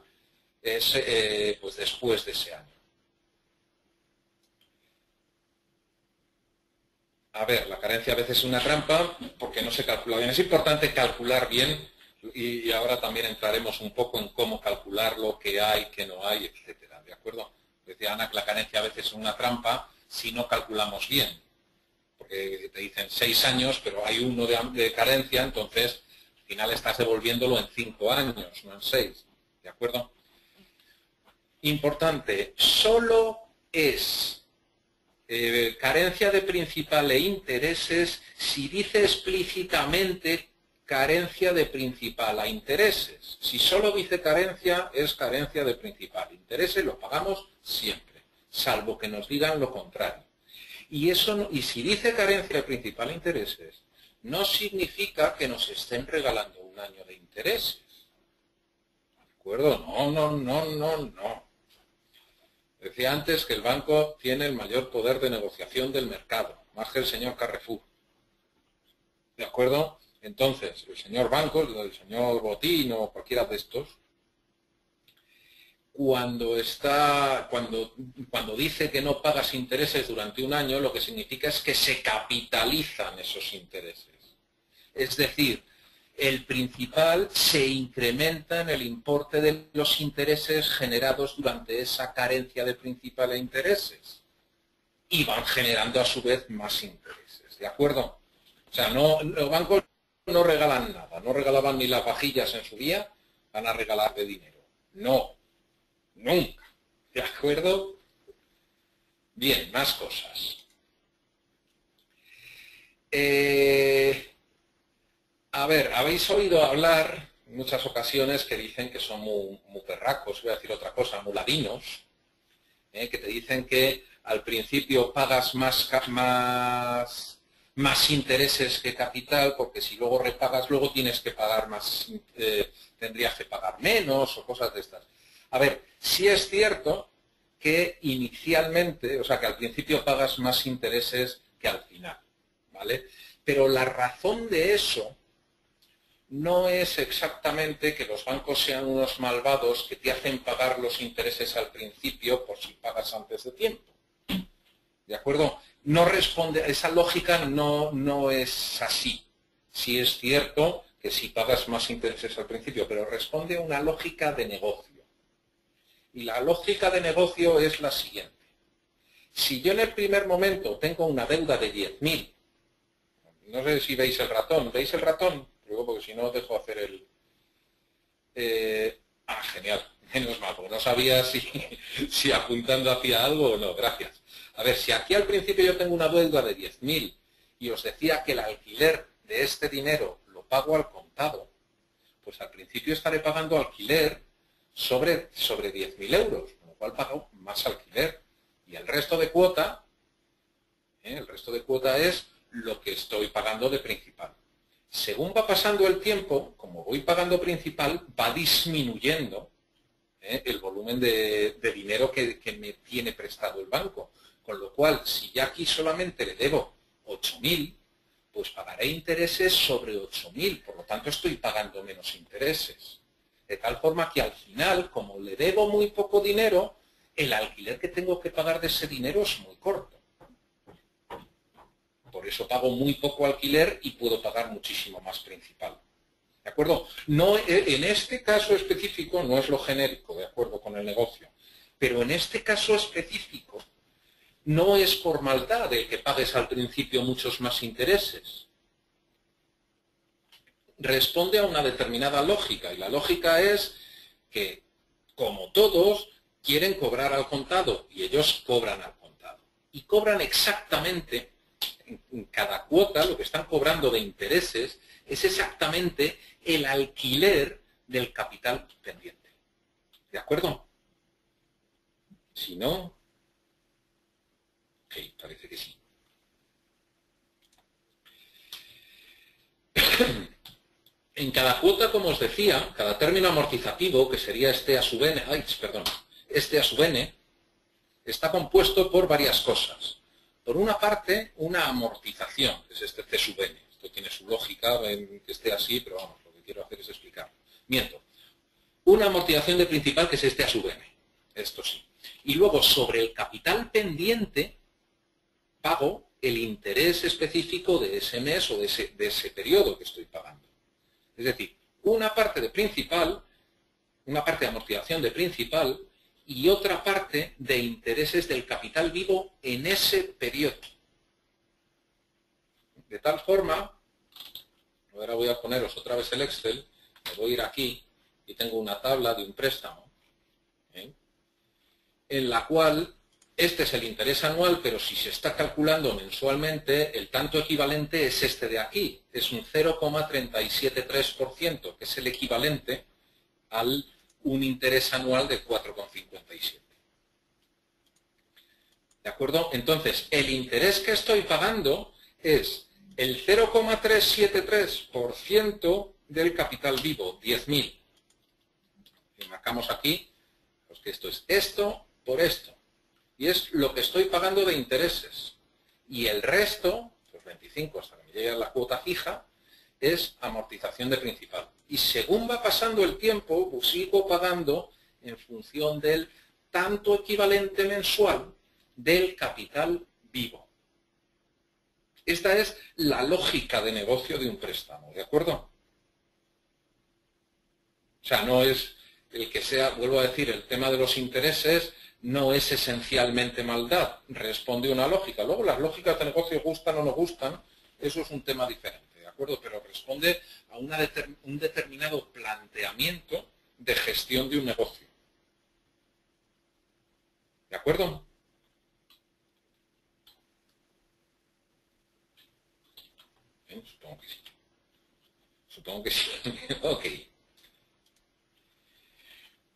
pues después de ese año. A ver, la carencia a veces es una trampa porque no se calcula bien. Es importante calcular bien y ahora también entraremos un poco en cómo calcular lo que hay, qué no hay, etcétera. ¿De acuerdo? Decía Ana que la carencia a veces es una trampa si no calculamos bien. Porque te dicen 6 años, pero hay uno de carencia, entonces al final estás devolviéndolo en 5 años, no en 6. ¿De acuerdo? Importante, solo es carencia de principal e intereses si dice explícitamente carencia de principal a intereses. Si solo dice carencia, es carencia de principal. Intereses lo pagamos siempre, salvo que nos digan lo contrario. Y si dice carencia de principal a intereses, no significa que nos estén regalando un año de intereses. ¿De acuerdo? No. Decía antes que el banco tiene el mayor poder de negociación del mercado, más que el señor Carrefour. ¿De acuerdo? Entonces, el señor banco, el señor Botín o cualquiera de estos, cuando dice que no pagas intereses durante un año, lo que significa es que se capitalizan esos intereses. Es decir, el principal se incrementa en el importe de los intereses generados durante esa carencia de principal e intereses. Y van generando a su vez más intereses. ¿De acuerdo? O sea, los bancos no regalan nada. No regalaban ni las vajillas en su día, van a regalar de dinero. No. Nunca. ¿De acuerdo? Bien, más cosas. A ver, habéis oído hablar en muchas ocasiones que dicen que son muy perracos, voy a decir otra cosa, muladinos, que te dicen que al principio pagas más intereses que capital, porque si luego repagas, luego tienes que pagar más, tendrías que pagar menos o cosas de estas. A ver, sí es cierto que inicialmente, o sea, que al principio pagas más intereses que al final, ¿vale? Pero la razón de eso no es exactamente que los bancos sean unos malvados que te hacen pagar los intereses al principio por si pagas antes de tiempo. ¿De acuerdo? No responde, esa lógica no es así. Sí es cierto que si pagas más intereses al principio, pero responde a una lógica de negocio. Y la lógica de negocio es la siguiente. Si yo en el primer momento tengo una deuda de 10.000, no sé si veis el ratón, ¿veis el ratón? Luego, porque si no, dejo hacer el... genial, menos mal, porque no sabía si apuntando hacía algo o no, gracias. A ver, si aquí al principio yo tengo una deuda de 10.000 y os decía que el alquiler de este dinero lo pago al contado, pues al principio estaré pagando alquiler sobre 10.000 euros, con lo cual pago más alquiler. Y el resto de cuota, es lo que estoy pagando de principal. Según va pasando el tiempo, como voy pagando principal, va disminuyendo el volumen de dinero que me tiene prestado el banco. Con lo cual, si ya aquí solamente le debo 8.000, pues pagaré intereses sobre 8.000, por lo tanto estoy pagando menos intereses. De tal forma que al final, como le debo muy poco dinero, el alquiler que tengo que pagar de ese dinero es muy corto. Por eso pago muy poco alquiler y puedo pagar muchísimo más principal. ¿De acuerdo? No, en este caso específico no es lo genérico, de acuerdo con el negocio, pero en este caso específico no es por maldad el que pagues al principio muchos más intereses. responde a una determinada lógica. Y la lógica es que, como todos, quieren cobrar al contado y ellos cobran al contado. Y cobran exactamente, en cada cuota, lo que están cobrando de intereses es exactamente el alquiler del capital pendiente. ¿De acuerdo? Si no... Ok, parece que sí. En cada cuota, como os decía, cada término amortizativo, que sería este a sub n, este a sub n, está compuesto por varias cosas. Por una parte, una amortización, que es este c sub n. Esto tiene su lógica, en que esté así, pero vamos, lo que quiero hacer es explicarlo. Miento. Una amortización de principal, que es este a sub n. Esto sí. Y luego, sobre el capital pendiente, pago el interés específico de ese mes o de ese periodo que estoy pagando. Es decir, una parte de principal, una parte de amortización de principal y otra parte de intereses del capital vivo en ese periodo. De tal forma, ahora voy a poneros otra vez el Excel, me voy a ir aquí y tengo una tabla de un préstamo, en la cual este es el interés anual, pero si se está calculando mensualmente, el tanto equivalente es este de aquí. Es un 0,373%, que es el equivalente a un interés anual de 4,57. ¿De acuerdo? Entonces, el interés que estoy pagando es el 0,373% del capital vivo, 10.000. Y marcamos aquí, pues que esto es esto por esto. Y es lo que estoy pagando de intereses. Y el resto, pues 25 hasta que me llegue a la cuota fija, es amortización de principal. Y según va pasando el tiempo, pues sigo pagando en función del tanto equivalente mensual del capital vivo. Esta es la lógica de negocio de un préstamo, ¿de acuerdo? O sea, no es el que sea, vuelvo a decir, el tema de los intereses no es esencialmente maldad, responde a una lógica. Luego las lógicas de negocio gustan o no gustan, eso es un tema diferente, ¿de acuerdo? Pero responde a un determinado planteamiento de gestión de un negocio. ¿De acuerdo? Supongo que sí. Supongo que sí. Ok.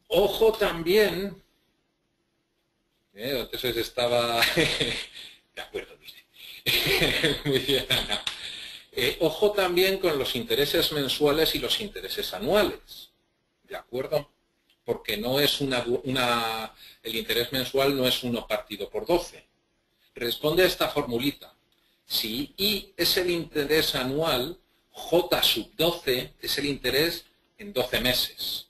Ojo también... Entonces estaba... De acuerdo, mire. Muy bien, Ana. Ojo también con los intereses mensuales y los intereses anuales. ¿De acuerdo? Porque no es el interés mensual no es 1 partido por 12. Responde a esta formulita. Si I es el interés anual, J sub 12 es el interés en 12 meses.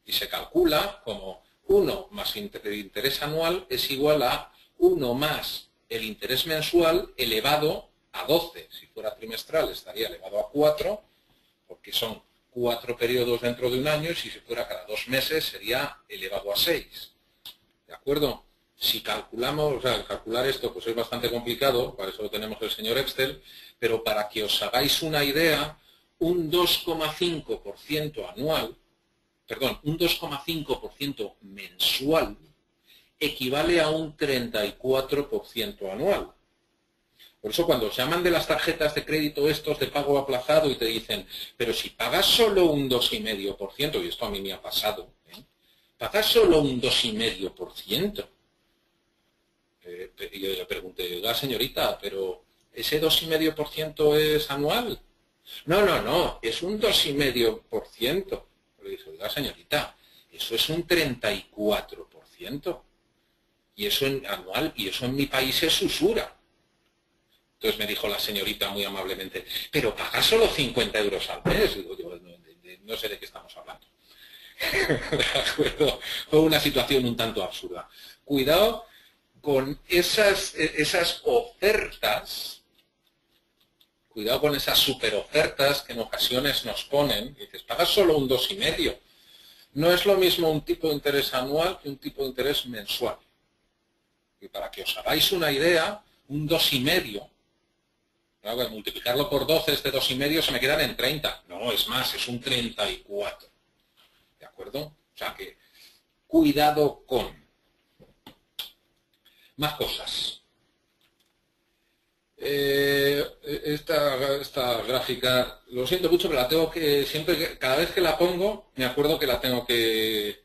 Y se calcula como 1 más el interés anual es igual a 1 más el interés mensual elevado a 12. Si fuera trimestral estaría elevado a 4, porque son 4 periodos dentro de un año, y si fuera cada 2 meses sería elevado a 6. ¿De acuerdo? Si calculamos, o sea, calcular esto pues es bastante complicado, para eso tenemos el señor Excel, pero para que os hagáis una idea, un 2,5% anual, perdón, un 2,5% mensual equivale a un 34% anual. Por eso cuando os llaman de las tarjetas de crédito estos de pago aplazado y te dicen, pero si pagas solo un 2,5%, y esto a mí me ha pasado, pagas solo un 2,5%. Y yo le pregunté, oiga señorita, pero ¿ese 2,5% es anual? No, es un 2,5%. Le dije, oiga señorita, eso es un 34%. Y eso en anual, y eso en mi país es usura. Entonces me dijo la señorita muy amablemente, pero pagas solo 50 euros al mes. Digo, no sé de qué estamos hablando. ¿De acuerdo? Fue una situación un tanto absurda. Cuidado con esas ofertas, cuidado con esas superofertas que en ocasiones nos ponen. Y dices, pagas solo un 2,5%. No es lo mismo un tipo de interés anual que un tipo de interés mensual. Y para que os hagáis una idea, un 2,5% Claro, multiplicarlo por 12 es de 2,5, se me quedan en 30. No, es más, es un 34. ¿De acuerdo? O sea que, cuidado con. Más cosas. Esta gráfica, lo siento mucho, pero la tengo que, cada vez que la pongo, me acuerdo que la tengo que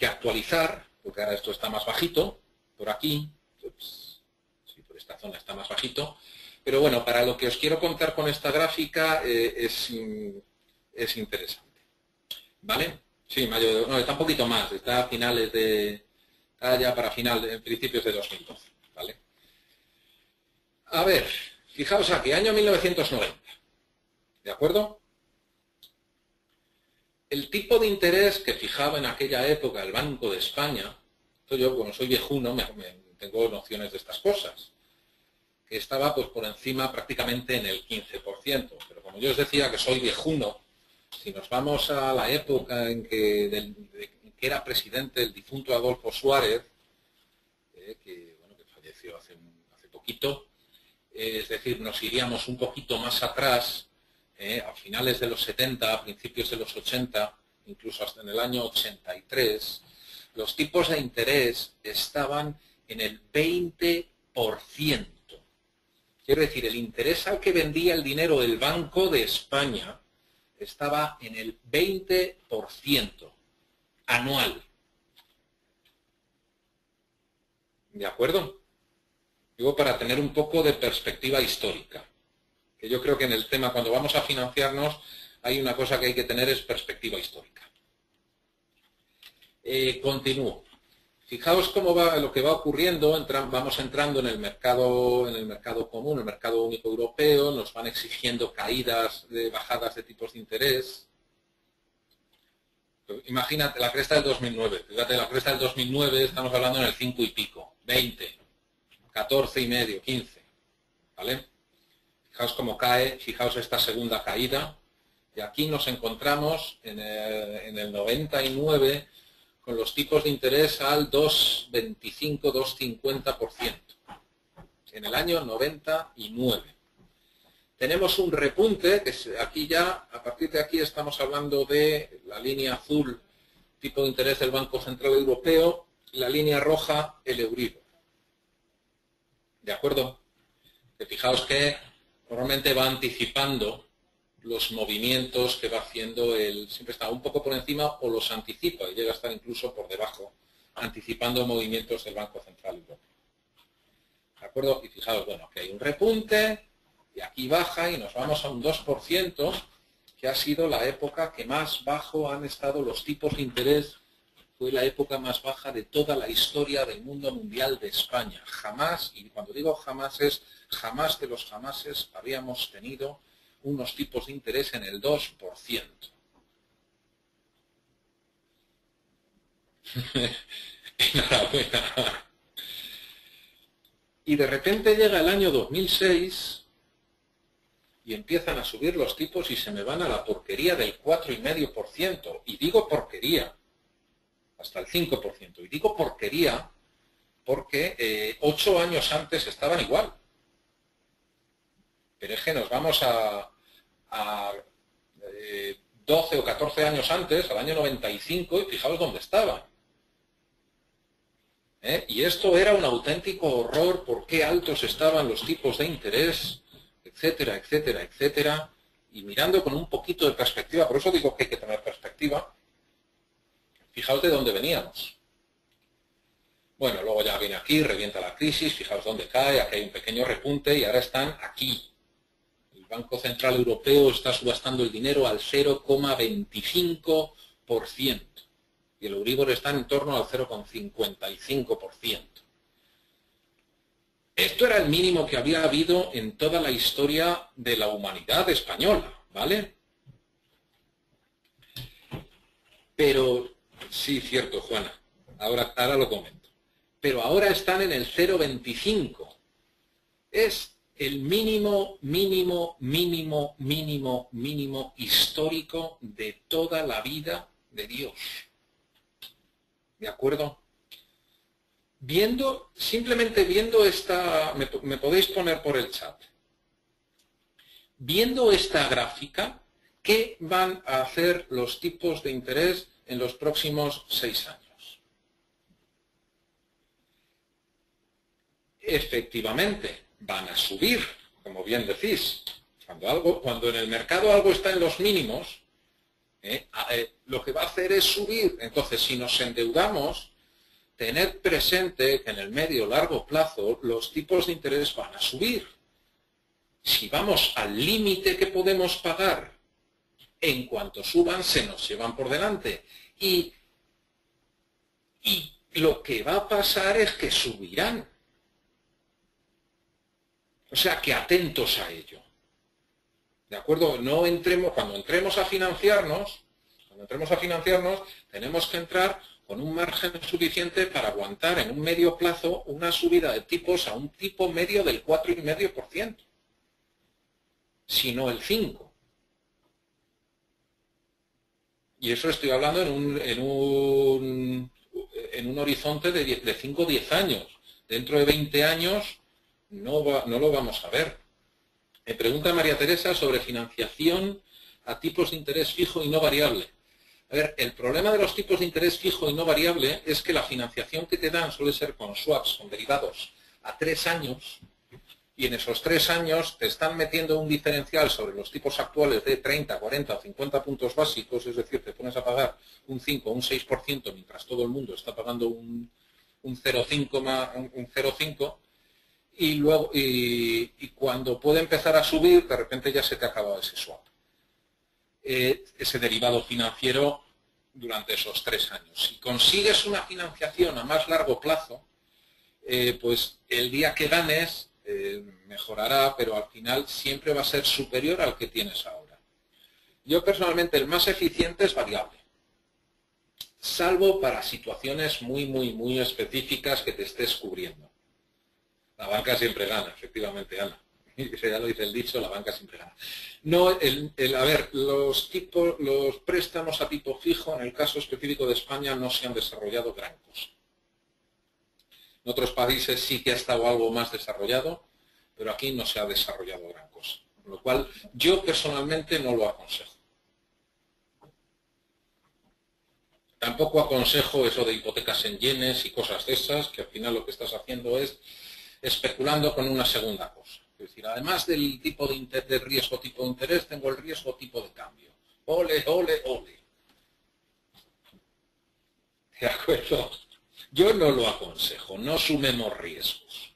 actualizar, porque ahora esto está más bajito, por aquí. Ups, sí, por esta zona está más bajito. Pero bueno, para lo que os quiero contar con esta gráfica es interesante. ¿Vale? Sí, mayo, no, está un poquito más, está a finales de... Está ya para principios de 2012. ¿Vale? A ver, fijaos aquí, año 1990. ¿De acuerdo? El tipo de interés que fijaba en aquella época el Banco de España, yo como soy viejuno, tengo nociones de estas cosas, que estaba pues por encima prácticamente en el 15%. Pero como yo os decía que soy viejuno, si nos vamos a la época en que era presidente el difunto Adolfo Suárez, que falleció hace poquito, es decir, nos iríamos un poquito más atrás, a finales de los 70, a principios de los 80, incluso hasta en el año 83, los tipos de interés estaban en el 20%. Quiero decir, el interés al que vendía el dinero el Banco de España estaba en el 20% anual. ¿De acuerdo? Digo, para tener un poco de perspectiva histórica. Que yo creo que en el tema, cuando vamos a financiarnos, hay una cosa que hay que tener, es perspectiva histórica. Continúo. Fijaos cómo va lo que va ocurriendo, vamos entrando en el mercado común, el mercado único europeo, nos van exigiendo bajadas de tipos de interés. Imagínate la cresta del 2009, fíjate, la cresta del 2009 estamos hablando en el 5 y pico, 20, 14,5, 15, ¿vale? Fijaos cómo cae, fijaos esta segunda caída, y aquí nos encontramos en el 99 con los tipos de interés al 2,25, 2,50%, en el año 99. Tenemos un repunte, que aquí ya, a partir de aquí estamos hablando de la línea azul, tipo de interés del Banco Central Europeo, la línea roja, el Euribor. ¿De acuerdo? Que fijaos que normalmente va anticipando los movimientos que va haciendo siempre está un poco por encima o los anticipa y llega a estar incluso por debajo, anticipando movimientos del Banco Central Europeo. ¿De acuerdo? Y fijaos, bueno, que hay un repunte y aquí baja y nos vamos a un 2%, que ha sido la época que más bajo han estado los tipos de interés. Fue la época más baja de toda la historia del mundo mundial de España. Jamás, y cuando digo jamás es jamás de los jamases, habíamos tenido unos tipos de interés en el 2%. Enhorabuena. Y de repente llega el año 2006 y empiezan a subir los tipos y se me van a la porquería del 4,5%. Y digo porquería, hasta el 5%. Y digo porquería porque 8 años antes estaban igual. Pero es que nos vamos a 12 o 14 años antes, al año 95, y fijaos dónde estaban. Y esto era un auténtico horror, por qué altos estaban los tipos de interés, etcétera, etcétera, etcétera. Y mirando con un poquito de perspectiva, por eso digo que hay que tener perspectiva, fijaos de dónde veníamos. Bueno, luego ya viene aquí, revienta la crisis, fijaos dónde cae, aquí hay un pequeño repunte y ahora están aquí. El Banco Central Europeo está subastando el dinero al 0,25% y el Euribor está en torno al 0,55%. Esto era el mínimo que había habido en toda la historia de la humanidad española, ¿vale? Pero, sí, cierto, Juana, ahora lo comento. Pero ahora están en el 0,25. Es el mínimo histórico de toda la vida de Dios. ¿De acuerdo? simplemente viendo esta, me podéis poner por el chat, viendo esta gráfica, ¿qué van a hacer los tipos de interés en los próximos 6 años? Efectivamente, van a subir, como bien decís. Cuando en el mercado algo está en los mínimos, lo que va a hacer es subir. Entonces, si nos endeudamos, tened presente que en el medio o largo plazo los tipos de interés van a subir. Si vamos al límite que podemos pagar, en cuanto suban, se nos llevan por delante. Y lo que va a pasar es que subirán. O sea, que atentos a ello. ¿De acuerdo? Cuando entremos a financiarnos, tenemos que entrar con un margen suficiente para aguantar en un medio plazo una subida de tipos a un tipo medio del 4,5%, si no el 5%. Y eso estoy hablando en un horizonte de 5 o 10 años. Dentro de 20 años no lo vamos a ver. Me pregunta María Teresa sobre financiación a tipos de interés fijo y no variable. A ver, el problema de los tipos de interés fijo y no variable es que la financiación que te dan suele ser con swaps, con derivados, a 3 años, y en esos 3 años te están metiendo un diferencial sobre los tipos actuales de 30, 40 o 50 puntos básicos, es decir, te pones a pagar un 5 o un 6% mientras todo el mundo está pagando un 0,5%, y luego cuando puede empezar a subir, de repente ya se te ha acabado ese swap. Ese derivado financiero durante esos 3 años. Si consigues una financiación a más largo plazo, pues el día que ganes mejorará, pero al final siempre va a ser superior al que tienes ahora. Yo personalmente el más eficiente es variable, salvo para situaciones muy específicas que te estés cubriendo. La banca siempre gana, efectivamente gana. Ya lo dice el dicho, la banca siempre gana. No, a ver, los préstamos a tipo fijo, en el caso específico de España, no se han desarrollado gran cosa. En otros países sí que ha estado algo más desarrollado, pero aquí no se ha desarrollado gran cosa. Con lo cual, yo personalmente no lo aconsejo. Tampoco aconsejo eso de hipotecas en yenes y cosas de esas, que al final lo que estás haciendo es especulando con una segunda cosa. Es decir, además del tipo de riesgo tipo de interés, tengo el riesgo tipo de cambio. Ole, ole, ole. ¿De acuerdo? Yo no lo aconsejo, no sumemos riesgos.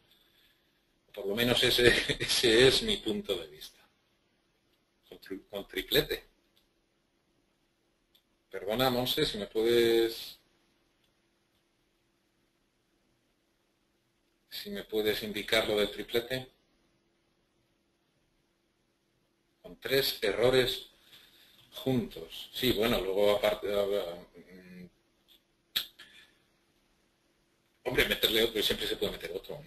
Por lo menos ese es mi punto de vista. Con triplete. Perdona, Monse, si me puedes... Si me puedes indicar lo del triplete. Con 3 errores juntos. Sí, bueno, luego aparte... hombre, meterle otro, siempre se puede meter otro.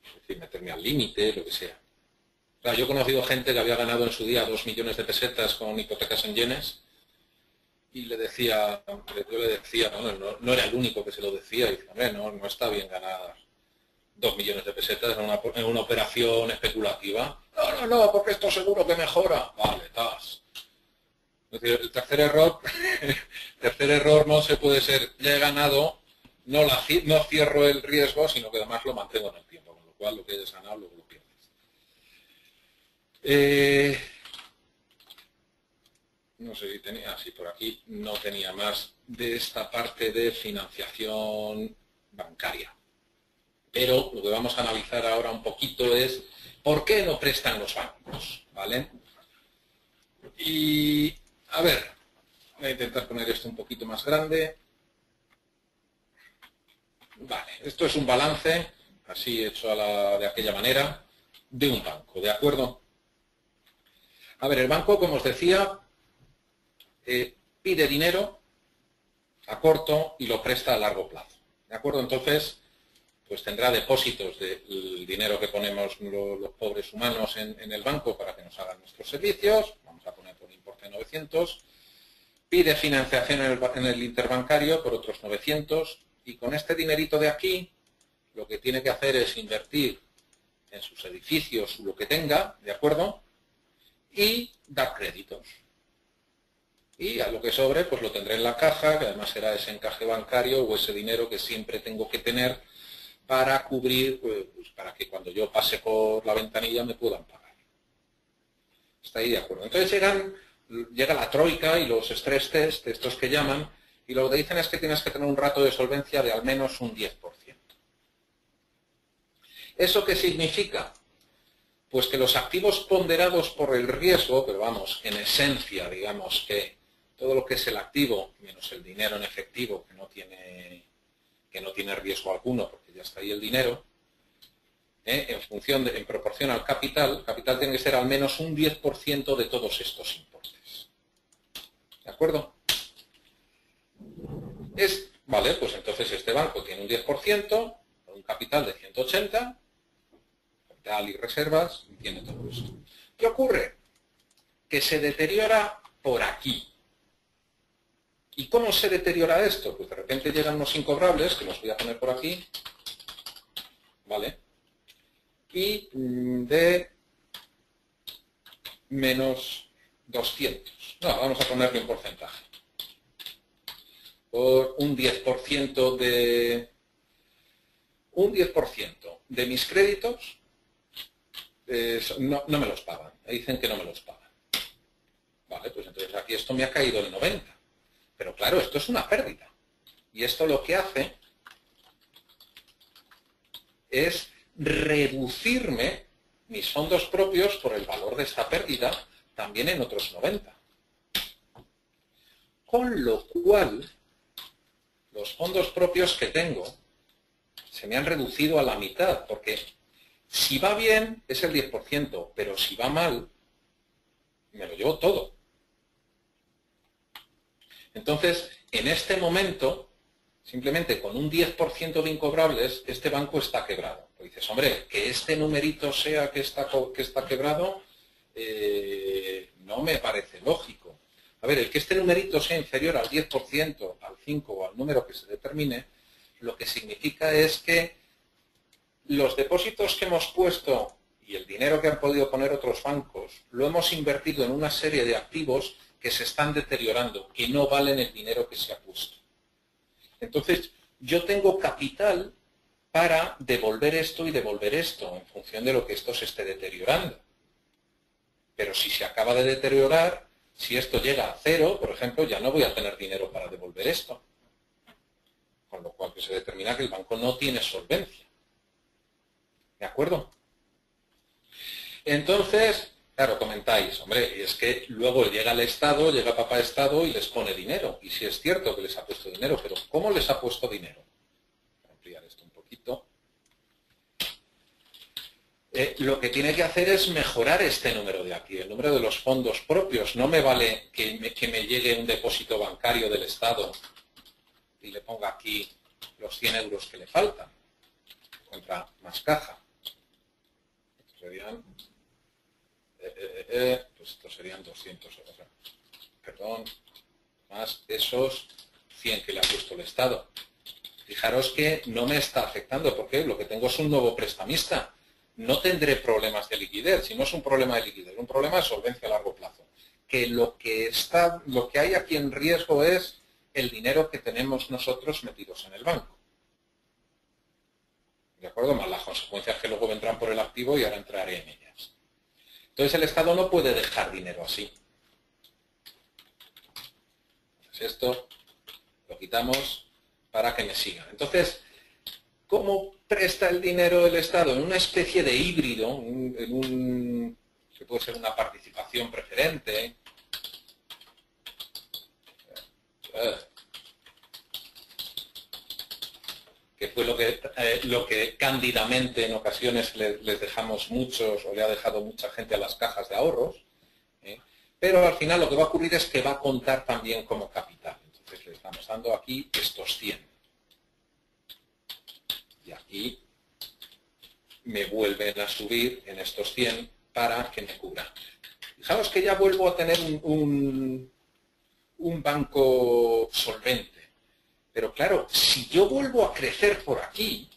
Es decir, meterme al límite, lo que sea. O sea, yo he conocido gente que había ganado en su día 2 millones de pesetas con hipotecas en yenes y yo le decía, no era el único que se lo decía, y dice, hombre, no está bien ganar 2 millones de pesetas en una operación especulativa. No, porque esto seguro que mejora. Vale, estás. Es decir, el tercer error no se puede ser, ya he ganado, no cierro el riesgo, sino que además lo mantengo en el tiempo, con lo cual lo que hayas ganado luego lo pierdes. No sé si tenía, sí, por aquí no tenía más de esta parte de financiación bancaria. Pero lo que vamos a analizar ahora un poquito es por qué no prestan los bancos, ¿vale? Y, a ver, voy a intentar poner esto un poquito más grande. Vale, esto es un balance, así hecho de aquella manera, de un banco, ¿de acuerdo? A ver, el banco, como os decía, pide dinero a corto y lo presta a largo plazo, ¿de acuerdo? Entonces, pues tendrá depósitos del dinero que ponemos los pobres humanos en el banco para que nos hagan nuestros servicios, vamos a poner por importe 900, pide financiación en el interbancario por otros 900 y con este dinerito de aquí lo que tiene que hacer es invertir en sus edificios o lo que tenga, ¿de acuerdo? Y dar créditos. Y a lo que sobre, pues lo tendré en la caja, que además será ese encaje bancario o ese dinero que siempre tengo que tener para cubrir, pues para que cuando yo pase por la ventanilla me puedan pagar. ¿Está ahí de acuerdo? Entonces llega la troika y los stress test, estos que llaman, y lo que dicen es que tienes que tener un rato de solvencia de al menos un 10%. ¿Eso qué significa? Pues que los activos ponderados por el riesgo, pero vamos, en esencia, digamos que todo lo que es el activo, menos el dinero en efectivo, que no tiene riesgo alguno, porque ya está ahí el dinero, en proporción al capital, el capital tiene que ser al menos un 10% de todos estos importes. ¿De acuerdo? Vale, pues entonces este banco tiene un 10%, un capital de 180, capital y reservas, y tiene todo esto. ¿Qué ocurre? Que se deteriora por aquí. ¿Y cómo se deteriora esto? Pues de repente llegan unos incobrables, que los voy a poner por aquí, ¿vale? Y de menos 200. No, vamos a ponerle un porcentaje. Por un 10% de mis créditos no me los pagan. Me dicen que no me los pagan. Vale, pues entonces aquí esto me ha caído el 90. Pero claro, esto es una pérdida. Y esto lo que hace es reducirme mis fondos propios por el valor de esta pérdida también en otros 90. Con lo cual, los fondos propios que tengo se me han reducido a la mitad, porque si va bien es el 10%, pero si va mal, me lo llevo todo. Entonces, en este momento, simplemente con un 10% de incobrables, este banco está quebrado. Pues dices, hombre, que este numerito sea que está quebrado, no me parece lógico. A ver, el que este numerito sea inferior al 10%, al 5% o al número que se determine, lo que significa es que los depósitos que hemos puesto y el dinero que han podido poner otros bancos, lo hemos invertido en una serie de activos que se están deteriorando, que no valen el dinero que se ha puesto. Entonces, yo tengo capital para devolver esto y devolver esto, en función de lo que esto se esté deteriorando. Pero si se acaba de deteriorar, si esto llega a 0, por ejemplo, ya no voy a tener dinero para devolver esto. Con lo cual que se determina que el banco no tiene solvencia. ¿De acuerdo? Entonces, claro, comentáis, hombre, y es que luego llega el Estado, llega papá Estado y les pone dinero. Y sí es cierto que les ha puesto dinero, pero ¿cómo les ha puesto dinero? Voy a ampliar esto un poquito. Lo que tiene que hacer es mejorar este número de aquí, el número de los fondos propios. No me vale que me llegue un depósito bancario del Estado y le ponga aquí los 100 euros que le faltan. Contra más caja. Estos serían, pues estos serían 200 euros. Perdón, más esos 100 que le ha puesto el Estado. Fijaros que no me está afectando, porque lo que tengo es un nuevo prestamista. No tendré problemas de liquidez, si no es un problema de liquidez, es un problema de solvencia a largo plazo. Que lo que hay aquí en riesgo es el dinero que tenemos nosotros metidos en el banco. ¿De acuerdo? Más las consecuencias que luego vendrán por el activo y ahora entraré en ellas. Entonces el Estado no puede dejar dinero así. Entonces esto lo quitamos para que me sigan. Entonces, ¿cómo presta el dinero el Estado? En una especie de híbrido, que puede ser una participación preferente, que fue lo que cándidamente en ocasiones les dejamos muchos, o le ha dejado mucha gente a las cajas de ahorros, pero al final lo que va a ocurrir es que va a contar también como capital. Entonces le estamos dando aquí estos 100. Y aquí me vuelven a subir en estos 100 para que me cubran. Fijaos que ya vuelvo a tener un banco solvente. Pero claro, si yo vuelvo a crecer por aquí,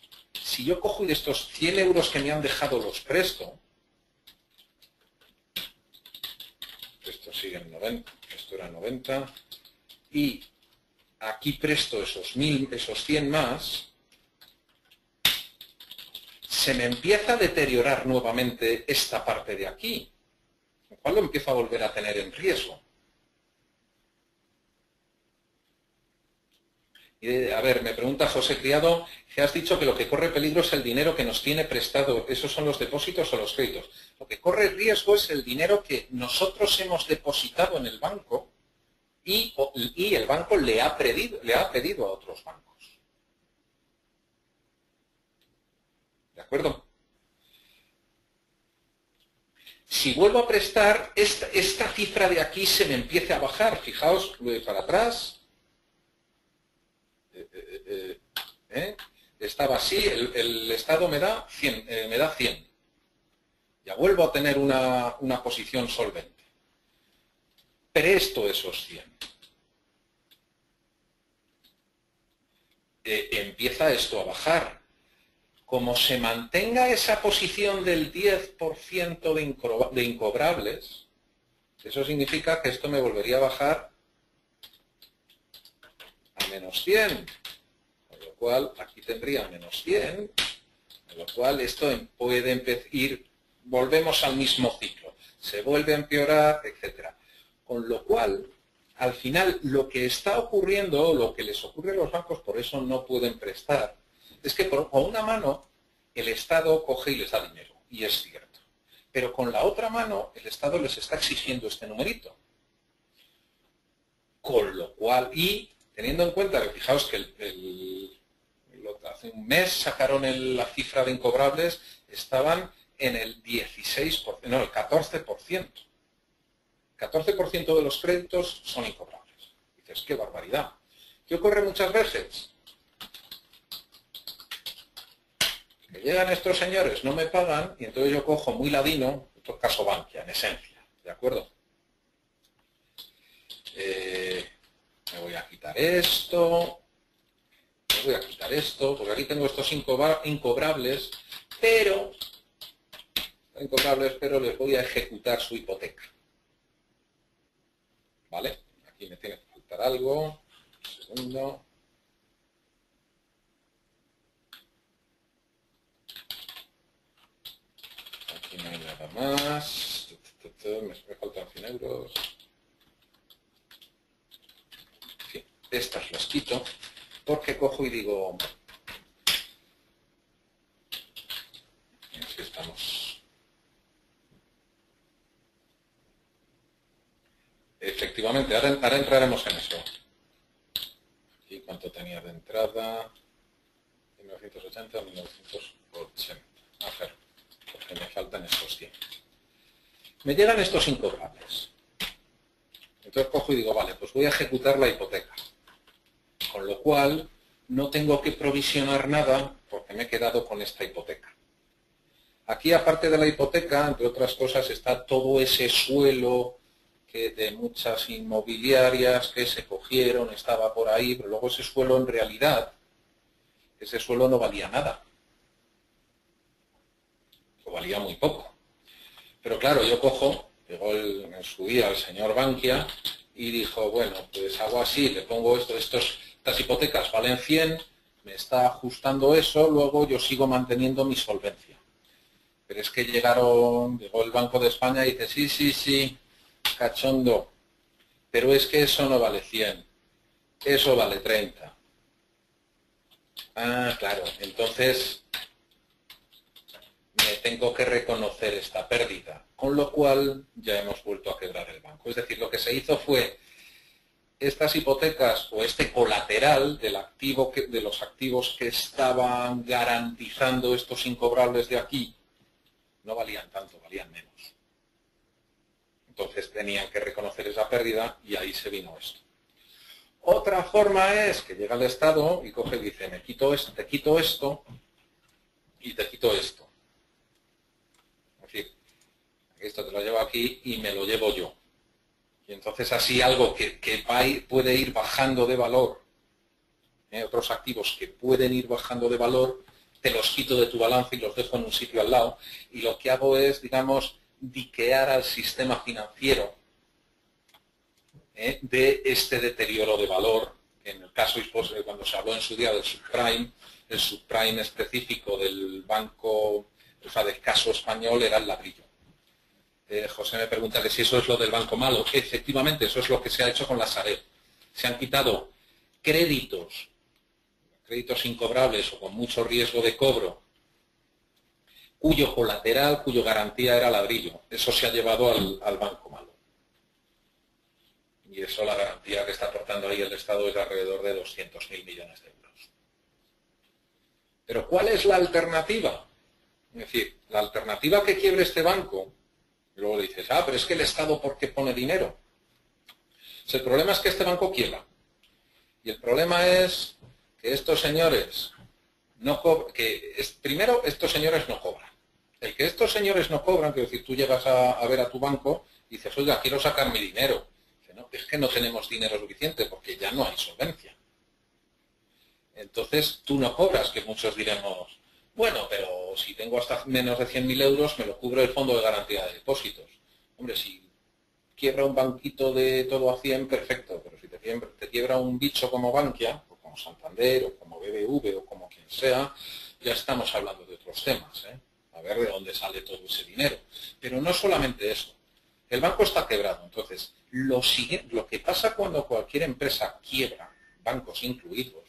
si yo cojo y de estos 100 euros que me han dejado los presto, esto sigue en 90, esto era 90, y aquí presto esos 100 más, se me empieza a deteriorar nuevamente esta parte de aquí, lo cual lo empiezo a volver a tener en riesgo. Y, a ver, me pregunta José Criado, que has dicho que lo que corre peligro es el dinero que nos tiene prestado. ¿Esos son los depósitos o los créditos? Lo que corre riesgo es el dinero que nosotros hemos depositado en el banco y el banco le ha pedido a otros bancos. ¿De acuerdo? Si vuelvo a prestar, esta cifra de aquí se me empieza a bajar. Fijaos, para atrás. Estaba así, el Estado me da 100. Ya vuelvo a tener una posición solvente. Presto esos 100. Empieza esto a bajar. Como se mantenga esa posición del 10% de incobrables, eso significa que esto me volvería a bajar a menos 100. Con lo cual, aquí tendría menos 100, con lo cual esto puede ir, volvemos al mismo ciclo, se vuelve a empeorar, etc. Con lo cual, al final, lo que está ocurriendo, lo que les ocurre a los bancos, por eso no pueden prestar, es que con una mano el Estado coge y les da dinero, y es cierto. Pero con la otra mano el Estado les está exigiendo este numerito. Con lo cual, y teniendo en cuenta que fijaos que hace un mes sacaron la cifra de incobrables, estaban en el 16%, no, el 14%. 14% de los créditos son incobrables. Dices, qué barbaridad. ¿Qué ocurre muchas veces? Que llegan estos señores, no me pagan, y entonces yo cojo muy ladino, esto es caso Bankia, en esencia, ¿de acuerdo? Me voy a quitar esto, porque aquí tengo estos incobrables, pero les voy a ejecutar su hipoteca. ¿Vale? Aquí me tiene que faltar algo. Un segundo. Aquí no hay nada más. Me faltan 100 euros. Sí, estas las quito. Porque cojo y digo, así estamos. Efectivamente, ahora entraremos en eso. Aquí cuánto tenía de entrada, 1980 a 1980. A ver, porque me faltan estos 100. Me llegan estos incobrables. Entonces cojo y digo, vale, pues voy a ejecutar la hipoteca. Con lo cual, no tengo que provisionar nada porque me he quedado con esta hipoteca. Aquí, aparte de la hipoteca, entre otras cosas, está todo ese suelo de muchas inmobiliarias que se cogieron, estaba por ahí, pero luego ese suelo en realidad, ese suelo no valía nada. O valía muy poco. Pero claro, yo cojo, llegó en su día el señor Bankia y dijo, bueno, pues hago así, le pongo estas hipotecas valen 100, me está ajustando eso, luego yo sigo manteniendo mi solvencia. Pero es que llegó el Banco de España y dice, sí, cachondo, pero es que eso no vale 100, eso vale 30. Ah, claro, entonces me tengo que reconocer esta pérdida, con lo cual ya hemos vuelto a quebrar el banco. Es decir, lo que se hizo fue estas hipotecas o este colateral del activo de los activos que estaban garantizando estos incobrables de aquí no valían tanto, valían menos. Entonces tenían que reconocer esa pérdida y ahí se vino esto. Otra forma es que llega el Estado y coge y dice, te quito esto y te quito esto. Es decir, esto te lo llevo aquí y me lo llevo yo. Y entonces así algo que puede ir bajando de valor, otros activos que pueden ir bajando de valor, te los quito de tu balance y los dejo en un sitio al lado, y lo que hago es, digamos, diquear al sistema financiero de este deterioro de valor. En el caso, cuando se habló en su día del subprime, el subprime específico del banco, o sea, del caso español, era el ladrillo. José me pregunta que si eso es lo del banco malo. Efectivamente, eso es lo que se ha hecho con la Sareb. Se han quitado créditos incobrables o con mucho riesgo de cobro, cuyo colateral, cuyo garantía era ladrillo. Eso se ha llevado al banco malo. Y eso, la garantía que está aportando ahí el Estado es de alrededor de 200.000 millones de euros. Pero ¿cuál es la alternativa? Es decir, la alternativa que quiebre este banco, y luego dices, pero es que el Estado, ¿por qué pone dinero? Pues el problema es que este banco quiebra. Y el problema es que estos señores no cobran, primero, estos señores no cobran. El que estos señores no cobran, quiero decir, tú llegas a ver a tu banco y dices, oiga, quiero sacar mi dinero. Dice, no, es que no tenemos dinero suficiente porque ya no hay solvencia. Entonces tú no cobras, que muchos diremos, bueno, pero si tengo hasta menos de 100.000 euros, me lo cubre el Fondo de Garantía de Depósitos. Hombre, si quiebra un banquito de todo a 100, perfecto, pero si te quiebra un bicho como Bankia, o como Santander, o como BBV, o como quien sea, ya estamos hablando de otros temas, a ver de dónde sale todo ese dinero. Pero no solamente eso, el banco está quebrado. Entonces, lo que pasa cuando cualquier empresa quiebra, bancos incluidos,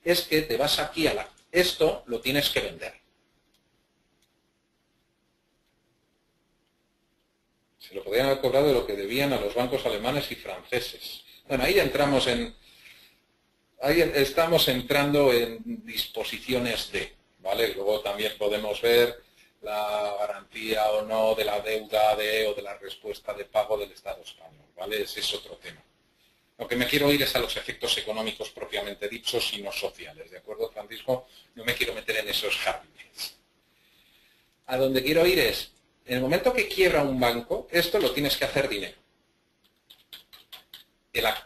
es que te vas aquí esto lo tienes que vender. Se lo podrían haber cobrado de lo que debían a los bancos alemanes y franceses. Bueno, ahí estamos entrando en disposiciones de, ¿vale? Luego también podemos ver la garantía o no de la deuda o de la respuesta de pago del Estado español, ¿vale? Ese es otro tema. Lo que me quiero ir es a los efectos económicos propiamente dichos y no sociales, ¿de acuerdo, Francisco? No me quiero meter en esos jardines. A donde quiero ir es, en el momento que quiebra un banco, esto lo tienes que hacer dinero.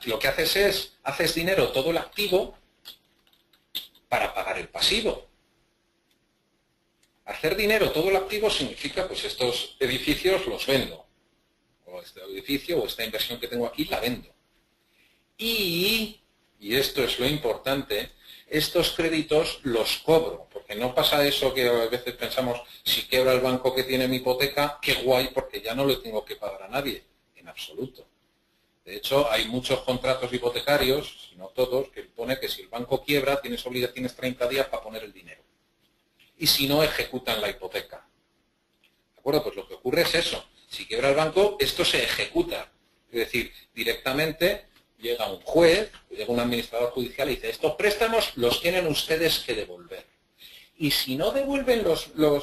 Lo que haces dinero todo el activo para pagar el pasivo. Hacer dinero todo el activo significa, pues estos edificios los vendo. O este edificio o esta inversión que tengo aquí la vendo. Y esto es lo importante, estos créditos los cobro, porque no pasa eso que a veces pensamos, si quiebra el banco que tiene mi hipoteca, qué guay, porque ya no le tengo que pagar a nadie, en absoluto. De hecho, hay muchos contratos hipotecarios, si no todos, que pone que si el banco quiebra, tienes 30 días para poner el dinero. Y si no, ejecutan la hipoteca. ¿De acuerdo? Pues lo que ocurre es eso. Si quiebra el banco, esto se ejecuta. Es decir, directamente llega un juez, llega un administrador judicial y dice, estos préstamos los tienen ustedes que devolver. Y si no devuelven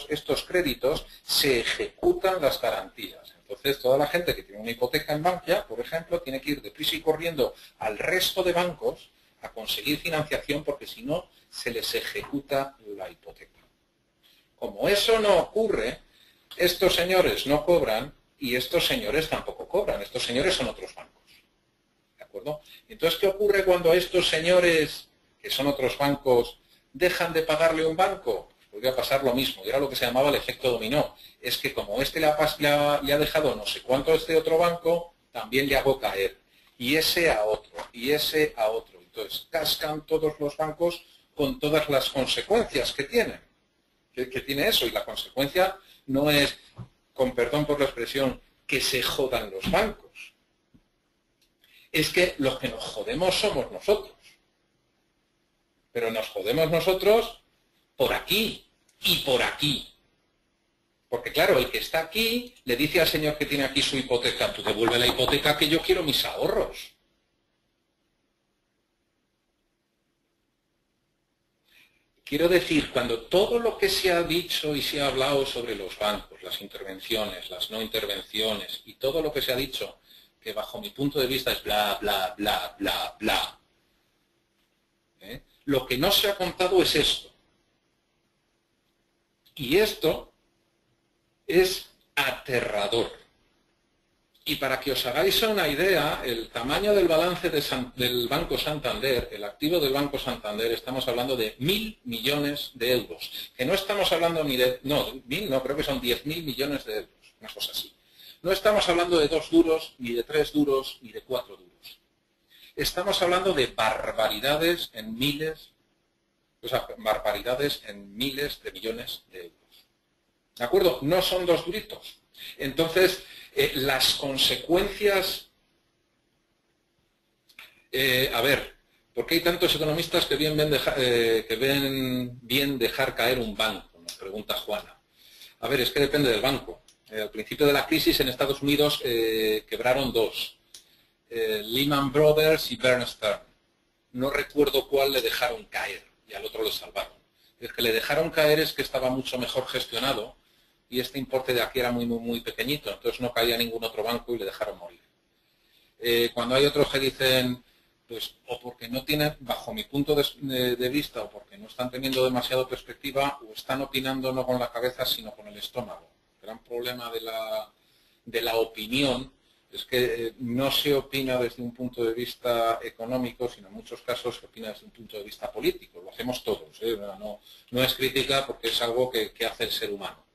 estos créditos, se ejecutan las garantías. Entonces, toda la gente que tiene una hipoteca en Bankia, por ejemplo, tiene que ir deprisa y corriendo al resto de bancos a conseguir financiación, porque si no, se les ejecuta la hipoteca. Como eso no ocurre, estos señores no cobran y estos señores tampoco cobran. Estos señores son otros bancos. ¿De acuerdo? Entonces, ¿qué ocurre cuando estos señores, que son otros bancos, dejan de pagarle a un banco? Podría pasar lo mismo. Y era lo que se llamaba el efecto dominó. Es que como este le ha dejado no sé cuánto a este otro banco, también le hago caer. Y ese a otro, y ese a otro. Entonces, cascan todos los bancos con todas las consecuencias que tienen. Que tiene eso. Y la consecuencia no es, con perdón por la expresión, que se jodan los bancos. Es que los que nos jodemos somos nosotros. Pero nos jodemos nosotros por aquí y por aquí. Porque claro, el que está aquí le dice al señor que tiene aquí su hipoteca, tú devuelve la hipoteca que yo quiero mis ahorros. Quiero decir, cuando todo lo que se ha dicho y se ha hablado sobre los bancos, las intervenciones, las no intervenciones y todo lo que se ha dicho, que bajo mi punto de vista es bla, bla, bla, bla, bla, lo que no se ha contado es esto. Y esto es aterrador. Y para que os hagáis una idea, el tamaño del balance del Banco Santander, el activo del Banco Santander, estamos hablando de 1.000 millones de euros. Que no estamos hablando ni de... No, 1.000 no, creo que son 10.000 millones de euros, una cosa así. No estamos hablando de 2 duros, ni de 3 duros, ni de 4 duros. Estamos hablando de barbaridades en miles, barbaridades en miles de millones de euros. ¿De acuerdo? No son 2 duritos. Entonces, las consecuencias... a ver, ¿por qué hay tantos economistas que ven bien dejar caer un banco? Nos pregunta Juana. A ver, es que depende del banco. Al principio de la crisis en Estados Unidos quebraron 2. Lehman Brothers y Bear Stearns. No recuerdo cuál le dejaron caer y al otro lo salvaron. El que le dejaron caer es que estaba mucho mejor gestionado y este importe de aquí era muy, muy, muy pequeñito, entonces no caía ningún otro banco y le dejaron morir. Cuando hay otros que dicen, pues, o porque no tienen, bajo mi punto de vista, o porque no están teniendo demasiado perspectiva, o están opinando no con la cabeza, sino con el estómago. El gran problema de la opinión es que no se opina desde un punto de vista económico, sino en muchos casos se opina desde un punto de vista político. Lo hacemos todos, no es crítica porque es algo que hace el ser humano.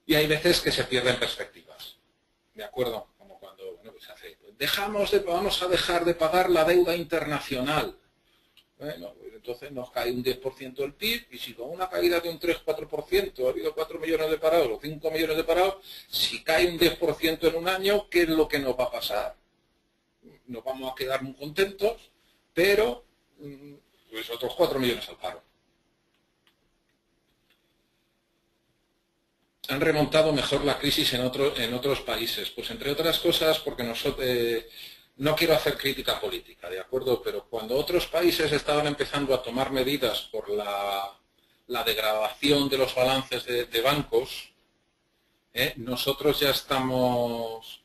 Y hay veces que se pierden perspectivas, ¿de acuerdo? Como cuando, bueno, pues vamos a dejar de pagar la deuda internacional. Bueno, pues entonces nos cae un 10% el PIB y si con una caída de un 3-4% ha habido 4 millones de parados o 5 millones de parados, si cae un 10% en un año, ¿qué es lo que nos va a pasar? Nos vamos a quedar muy contentos, pero pues otros 4 millones al paro. Han remontado mejor la crisis en otros países. Pues entre otras cosas porque nosotros... no quiero hacer crítica política, ¿de acuerdo? Pero cuando otros países estaban empezando a tomar medidas por la degradación de los balances de bancos, nosotros ya estamos...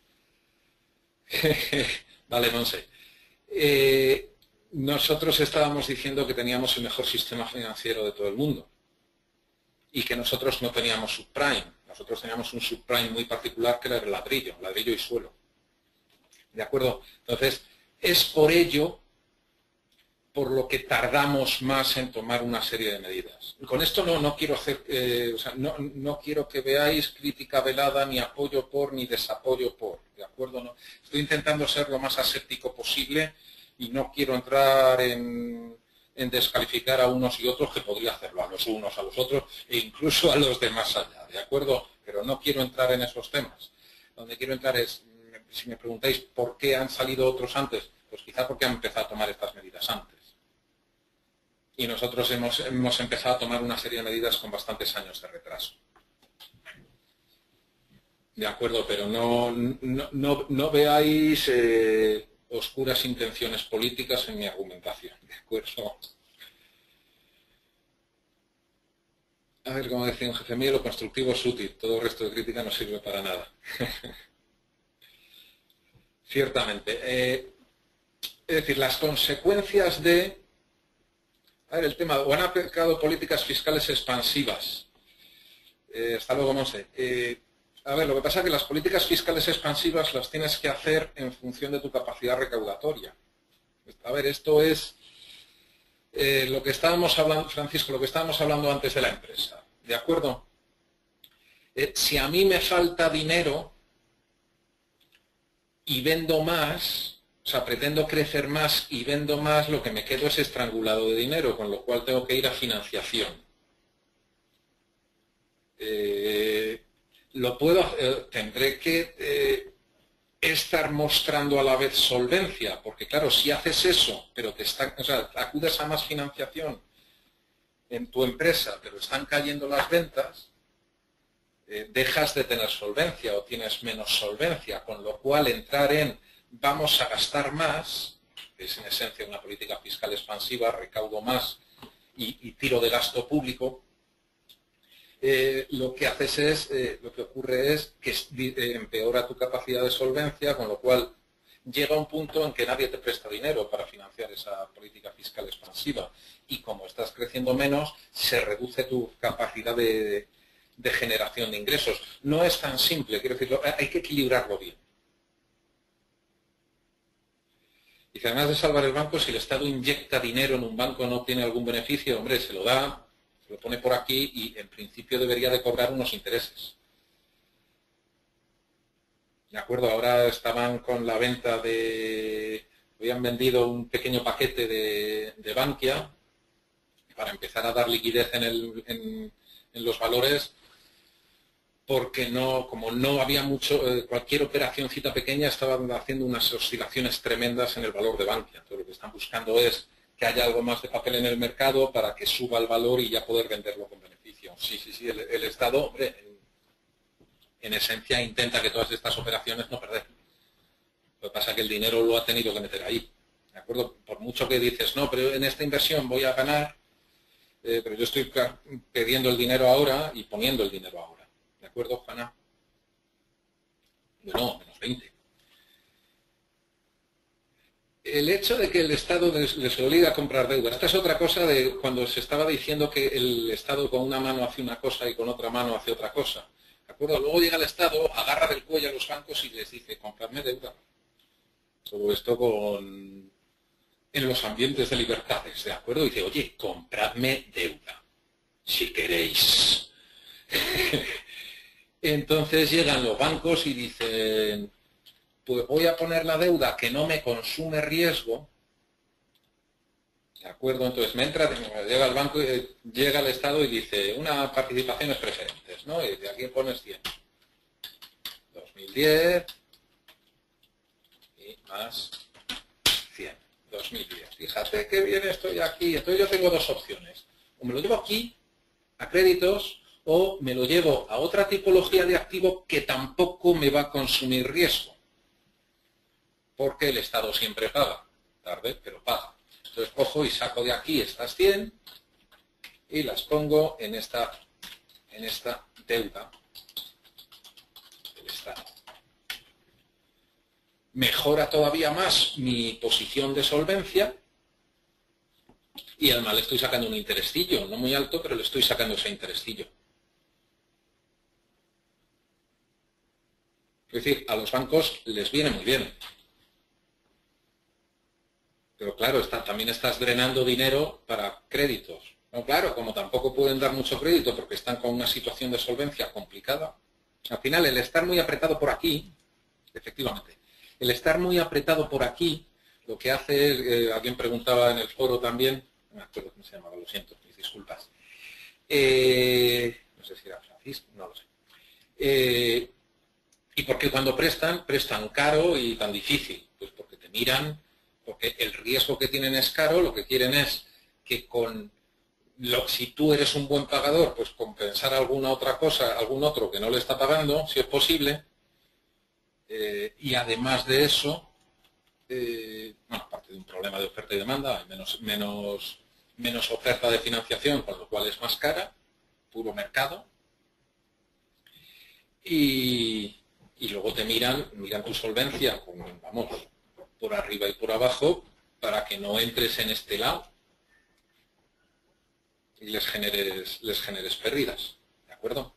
vale, no sé. Nosotros estábamos diciendo que teníamos el mejor sistema financiero de todo el mundo y que nosotros no teníamos subprime. Nosotros teníamos un subprime muy particular que era el ladrillo y suelo. ¿De acuerdo? Entonces, es por ello por lo que tardamos más en tomar una serie de medidas. Con esto no quiero hacer, no quiero que veáis crítica velada, ni apoyo por, ni desapoyo por. ¿De acuerdo? No, estoy intentando ser lo más aséptico posible y no quiero entrar en descalificar a unos y otros, que podría hacerlo a los unos, a los otros e incluso a los de más allá. ¿De acuerdo? Pero no quiero entrar en esos temas. Donde quiero entrar es... Si me preguntáis por qué han salido otros antes, pues quizá porque han empezado a tomar estas medidas antes. Y nosotros hemos empezado a tomar una serie de medidas con bastantes años de retraso. De acuerdo, pero no veáis oscuras intenciones políticas en mi argumentación. De acuerdo. A ver, como decía un jefe mío, lo constructivo es útil, todo el resto de crítica no sirve para nada. Ciertamente. Es decir, las consecuencias de... A ver, el tema, o han aplicado políticas fiscales expansivas. Hasta luego, Monse. A ver, lo que pasa es que las políticas fiscales expansivas las tienes que hacer en función de tu capacidad recaudatoria. A ver, esto es lo que estábamos hablando, Francisco, lo que estábamos hablando antes de la empresa. ¿De acuerdo? Si a mí me falta dinero y vendo más, o sea, pretendo crecer más y vendo más, lo que me quedo es estrangulado de dinero, con lo cual tengo que ir a financiación. Tendré que estar mostrando a la vez solvencia, porque claro, si haces eso, pero acudes a más financiación en tu empresa, pero están cayendo las ventas, dejas de tener solvencia o tienes menos solvencia, con lo cual entrar en vamos a gastar más, que es en esencia una política fiscal expansiva, recaudo más y tiro de gasto público, lo que haces es, lo que ocurre es que empeora tu capacidad de solvencia, con lo cual llega un punto en que nadie te presta dinero para financiar esa política fiscal expansiva y como estás creciendo menos, se reduce tu capacidad de de generación de ingresos. No es tan simple, quiero decirlo, hay que equilibrarlo bien. Y además de salvar el banco, si el Estado inyecta dinero en un banco, no tiene algún beneficio, hombre, se lo da, se lo pone por aquí y en principio debería de cobrar unos intereses. De acuerdo, ahora estaban con la venta de... Habían vendido un pequeño paquete de Bankia para empezar a dar liquidez en los valores, porque no, como no había mucho, cualquier operacióncita pequeña estaban haciendo unas oscilaciones tremendas en el valor de Bankia. Entonces lo que están buscando es que haya algo más de papel en el mercado para que suba el valor y ya poder venderlo con beneficio. Sí, el Estado, hombre, en esencia intenta que todas estas operaciones no perder. Lo que pasa es que el dinero lo ha tenido que meter ahí. ¿De acuerdo? Por mucho que dices, no, pero en esta inversión voy a ganar, pero yo estoy pidiendo el dinero ahora y poniendo el dinero ahora. ¿De acuerdo, Juana? No, menos 20. El hecho de que el Estado les obligue a comprar deuda. Esta es otra cosa de cuando se estaba diciendo que el Estado con una mano hace una cosa y con otra mano hace otra cosa. ¿De acuerdo? Luego llega el Estado, agarra del cuello a los bancos y les dice, compradme deuda. Todo esto en los ambientes de libertades, ¿de acuerdo? Y dice, oye, compradme deuda, si queréis. Entonces llegan los bancos y dicen, pues voy a poner la deuda que no me consume riesgo, ¿de acuerdo? Entonces llega el banco, llega el Estado y dice, una participaciones preferentes, ¿no? Y de aquí pones 100. 2010 y más 100. 2010. Fíjate qué bien estoy aquí. Entonces yo tengo dos opciones. O me lo llevo aquí, a créditos, o me lo llevo a otra tipología de activo que tampoco me va a consumir riesgo. Porque el Estado siempre paga. Tarde, pero paga. Entonces cojo y saco de aquí estas 100 y las pongo en esta deuda del Estado. Mejora todavía más mi posición de solvencia y además le estoy sacando un interestillo, no muy alto, pero le estoy sacando ese interestillo. Es decir, a los bancos les viene muy bien. Pero claro, también estás drenando dinero para créditos. No, claro, como tampoco pueden dar mucho crédito porque están con una situación de solvencia complicada, al final el estar muy apretado por aquí, efectivamente, el estar muy apretado por aquí, lo que hace es, alguien preguntaba en el foro también, no me acuerdo cómo se llamaba, lo siento, mis disculpas. No sé si era Francisco, no lo sé. ¿Y por qué cuando prestan caro y tan difícil? Pues porque te miran, porque el riesgo que tienen es caro, lo que quieren es que si tú eres un buen pagador, pues compensar alguna otra cosa, algún otro que no le está pagando, si es posible. Y además de eso, bueno, aparte de un problema de oferta y demanda, hay menos oferta de financiación, con lo cual es más cara, puro mercado. Y luego te miran tu solvencia, vamos, por arriba y por abajo, para que no entres en este lado y les generes pérdidas, ¿de acuerdo?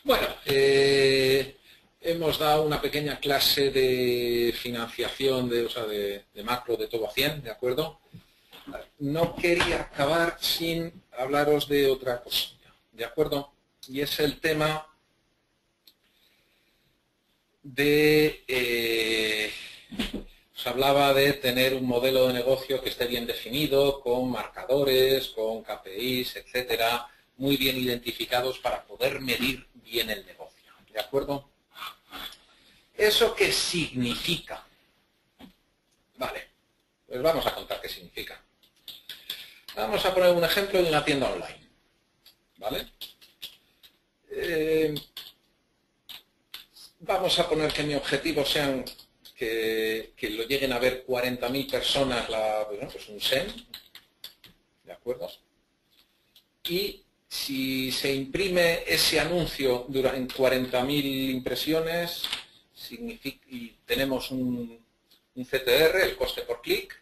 Bueno, hemos dado una pequeña clase de financiación, de macro de todo a 100, ¿de acuerdo? No quería acabar sin hablaros de otra cosa, ¿de acuerdo? Y es el tema de... os hablaba de tener un modelo de negocio que esté bien definido, con marcadores, con KPIs, etcétera, muy bien identificados para poder medir bien el negocio. ¿De acuerdo? ¿Eso qué significa? Vale, pues vamos a contar qué significa. Vamos a poner un ejemplo de una tienda online. ¿Vale? Vamos a poner que mi objetivo sean que lo lleguen a ver 40.000 personas, pues un SEM, ¿de acuerdo? Y si se imprime ese anuncio en 40.000 impresiones, y tenemos un CTR, el coste por clic,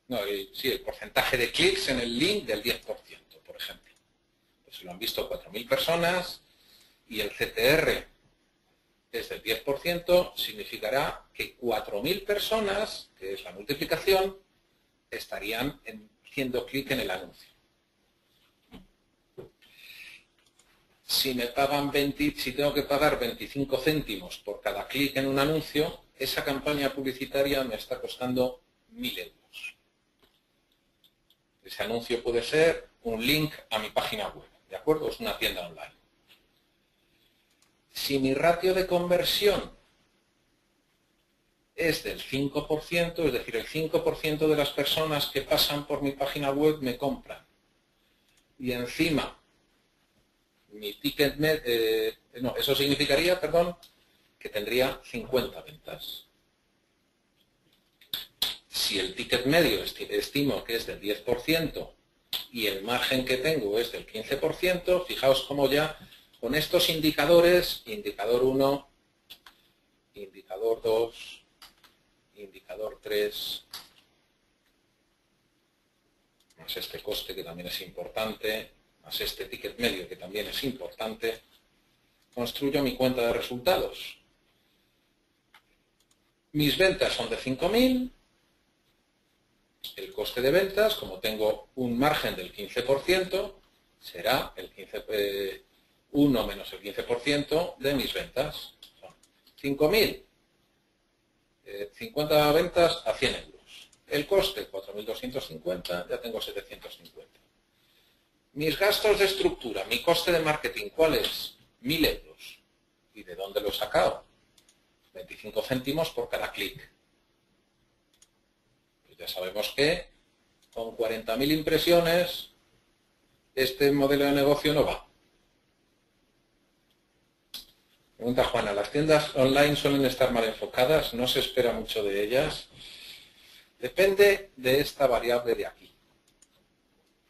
no, el porcentaje de clics en el link del 10%, por ejemplo. Pues si lo han visto 4.000 personas y el CTR es del 10%, significará que 4.000 personas, que es la multiplicación, estarían haciendo clic en el anuncio. Si tengo que pagar 25 céntimos por cada clic en un anuncio, esa campaña publicitaria me está costando 1.000 euros. Ese anuncio puede ser un link a mi página web, ¿de acuerdo? Es una tienda online. Si mi ratio de conversión es del 5%, es decir, el 5% de las personas que pasan por mi página web me compran, y encima mi ticket eso significaría, que tendría 50 ventas. Si el ticket medio estimo que es del 10% y el margen que tengo es del 15%, fijaos cómo ya con estos indicadores, indicador 1, indicador 2, indicador 3, más este coste que también es importante, más este ticket medio que también es importante, construyo mi cuenta de resultados. Mis ventas son de 5.000, el coste de ventas, como tengo un margen del 15%, será el 1 menos el 15% de mis ventas. Son 5.000, 50 ventas a 100 euros. El coste, 4.250, ya tengo 750. Mis gastos de estructura, mi coste de marketing, ¿cuál es? 1.000 euros. ¿Y de dónde lo he sacado? 25 céntimos por cada clic. Pues ya sabemos que con 40.000 impresiones este modelo de negocio no va. Pregunta Juana, ¿las tiendas online suelen estar mal enfocadas? ¿No se espera mucho de ellas? Depende de esta variable de aquí.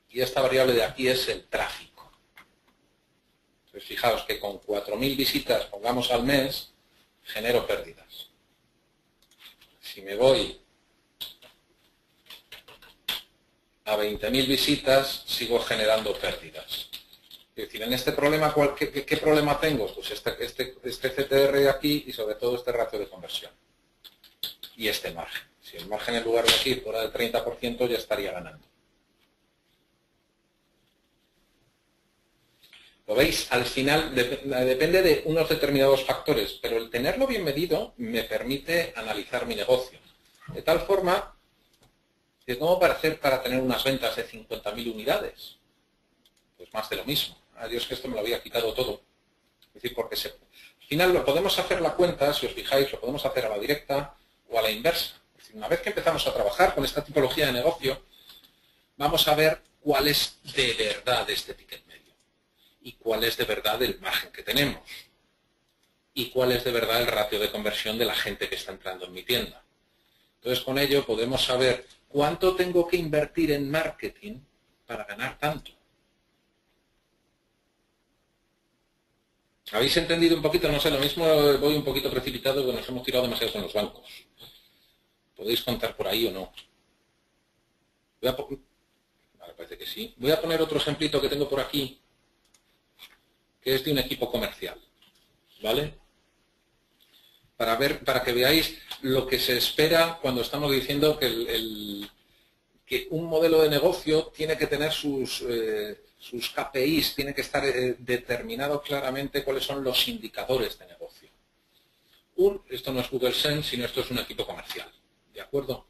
Y esta variable de aquí es el tráfico. Entonces, fijaos que con 4.000 visitas, pongamos al mes, genero pérdidas. Si me voy a 20.000 visitas, sigo generando pérdidas. Es decir, en este problema, ¿qué problema tengo? Pues este CTR aquí y sobre todo este ratio de conversión. Y este margen. Si el margen en lugar de aquí fuera del 30%, ya estaría ganando. ¿Lo veis? Al final depende de unos determinados factores, pero el tenerlo bien medido me permite analizar mi negocio. De tal forma que ¿cómo para tener unas ventas de 50.000 unidades? Pues más de lo mismo. Adiós que esto me lo había quitado todo. Es decir, porque al final lo podemos hacer la cuenta, si os fijáis, lo podemos hacer a la directa o a la inversa. Es decir, una vez que empezamos a trabajar con esta tipología de negocio, vamos a ver cuál es de verdad este ticket medio y cuál es de verdad el margen que tenemos y cuál es de verdad el ratio de conversión de la gente que está entrando en mi tienda. Entonces, con ello podemos saber cuánto tengo que invertir en marketing para ganar tanto. ¿Habéis entendido un poquito? No sé, lo mismo voy un poquito precipitado porque nos hemos tirado demasiado con los bancos. ¿Podéis contar por ahí o no? Vale, parece que sí. Voy a poner otro ejemplito que tengo por aquí, que es de un equipo comercial. ¿Vale? Para que veáis lo que se espera cuando estamos diciendo que un modelo de negocio tiene que tener sus KPIs, tiene que estar determinado claramente cuáles son los indicadores de negocio. Esto no es Google Sense, sino esto es un equipo comercial. ¿De acuerdo?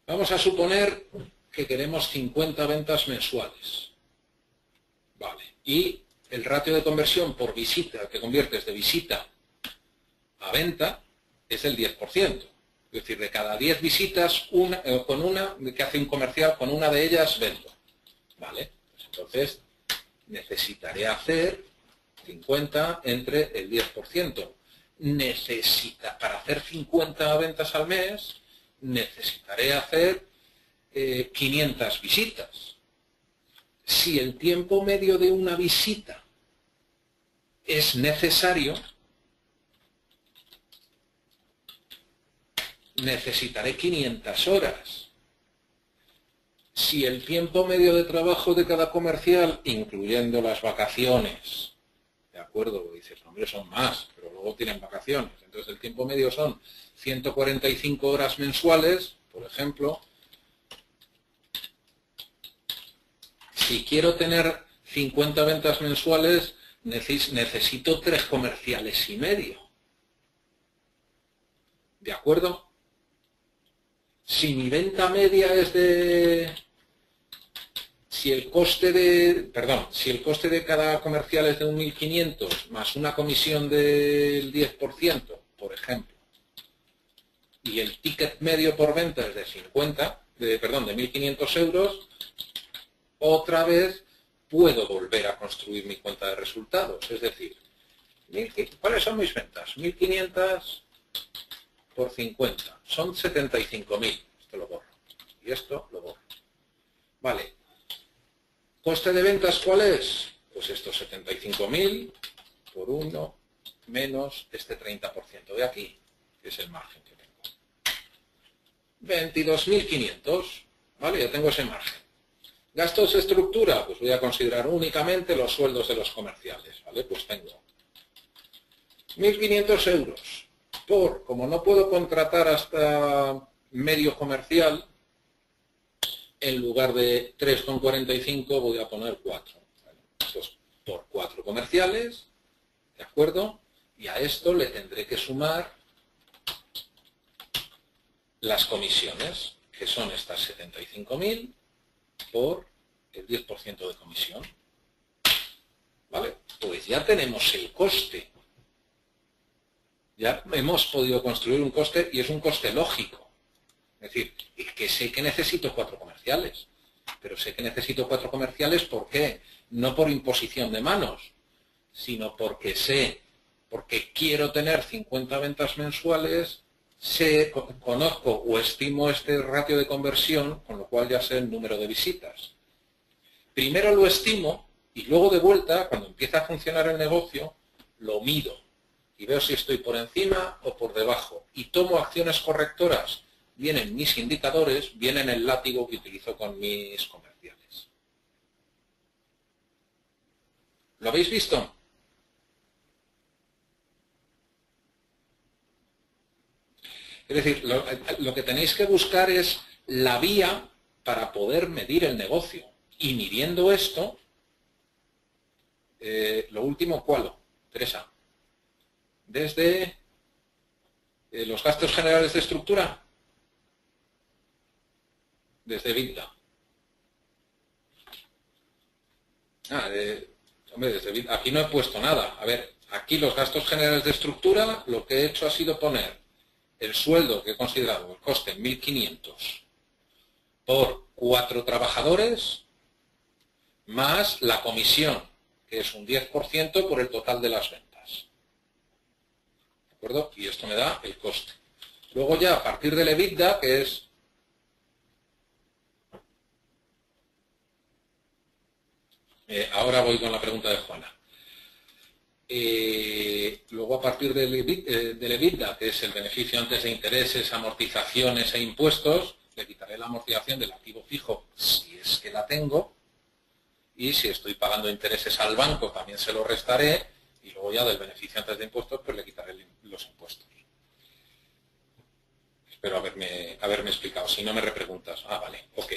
Vamos a suponer que queremos 50 ventas mensuales. Vale. Y el ratio de conversión por visita, que conviertes de visita a venta, es el 10%. Es decir, de cada 10 visitas, que hace un comercial, con una de ellas vendo. ¿Vale? Pues entonces, necesitaré hacer 50 entre el 10%. Para hacer 50 ventas al mes, necesitaré hacer 500 visitas. Si el tiempo medio de una visita es necesario, necesitaré 500 horas. si el tiempo medio de trabajo de cada comercial, incluyendo las vacaciones, ¿de acuerdo? Dices, hombre, son más, pero luego tienen vacaciones. Entonces el tiempo medio son 145 horas mensuales, por ejemplo. Si quiero tener 50 ventas mensuales, necesito 3 comerciales y medio. ¿De acuerdo? Si mi venta media es de... Si el coste de cada comercial es de 1.500 más una comisión del 10%, por ejemplo, y el ticket medio por venta es de 1.500 euros, otra vez puedo volver a construir mi cuenta de resultados. Es decir, ¿cuáles son mis ventas? 1.500 por 50. Son 75.000. Esto lo borro. Y esto lo borro. Vale. ¿Coste de ventas cuál es? Pues estos 75.000 por 1 menos este 30% de aquí, que es el margen que tengo. 22.500. Vale, ya tengo ese margen. Gastos de estructura, pues voy a considerar únicamente los sueldos de los comerciales. Vale, pues tengo 1.500 euros. Como no puedo contratar hasta medio comercial, en lugar de 3,45 voy a poner 4. Entonces, por 4 comerciales, ¿de acuerdo? Y a esto le tendré que sumar las comisiones, que son estas 75.000 por el 10% de comisión. ¿Vale? Pues ya tenemos el coste. Ya hemos podido construir un coste y es un coste lógico. Es decir, que sé que necesito 4 comerciales. Pero sé que necesito 4 comerciales, ¿por qué? No por imposición de manos, sino porque quiero tener 50 ventas mensuales, conozco o estimo este ratio de conversión, con lo cual ya sé el número de visitas. Primero lo estimo y luego de vuelta, cuando empieza a funcionar el negocio, lo mido. Y veo si estoy por encima o por debajo. Y tomo acciones correctoras. Vienen mis indicadores, vienen el látigo que utilizo con mis comerciales. ¿Lo habéis visto? Es decir, lo que tenéis que buscar es la vía para poder medir el negocio. Y midiendo esto, lo último, ¿cuál? Teresa. Desde los gastos generales de estructura, desde EBITDA. Hombre, desde EBITDA. Aquí no he puesto nada. A ver, aquí los gastos generales de estructura, lo que he hecho ha sido poner el sueldo que he considerado, el coste, 1.500, por 4 trabajadores, más la comisión, que es un 10% por el total de las ventas. ¿De acuerdo? Y esto me da el coste. Luego ya, a partir del EBITDA, que es... ahora voy con la pregunta de Juana. Luego, a partir del EBITDA, que es el beneficio antes de intereses, amortizaciones e impuestos, le quitaré la amortización del activo fijo, si es que la tengo, y si estoy pagando intereses al banco, también se lo restaré, y luego ya del beneficio antes de impuestos, pues le quitaré los impuestos. Espero haberme explicado, si no me repreguntas. Ah, vale, ok.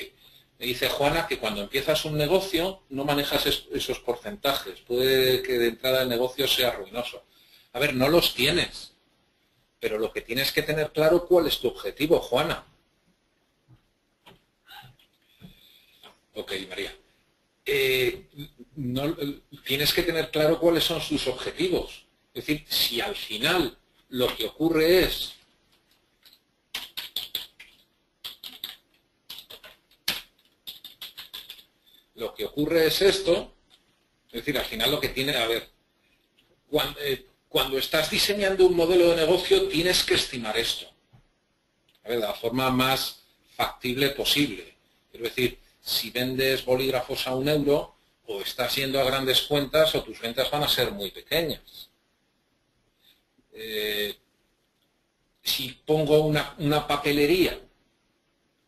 Me dice Juana que cuando empiezas un negocio no manejas esos porcentajes. Puede que de entrada el negocio sea ruinoso. A ver, no los tienes. Pero lo que tienes que tener claro cuál es tu objetivo, Juana. Ok, María. Tienes que tener claro cuáles son sus objetivos. Es decir, si al final lo que ocurre es... Lo que ocurre es esto, es decir, al final lo que tiene, a ver, cuando estás diseñando un modelo de negocio tienes que estimar esto, a ver, de la forma más factible posible. Es decir, si vendes bolígrafos a 1 euro, o estás yendo a grandes cuentas o tus ventas van a ser muy pequeñas. Si pongo una papelería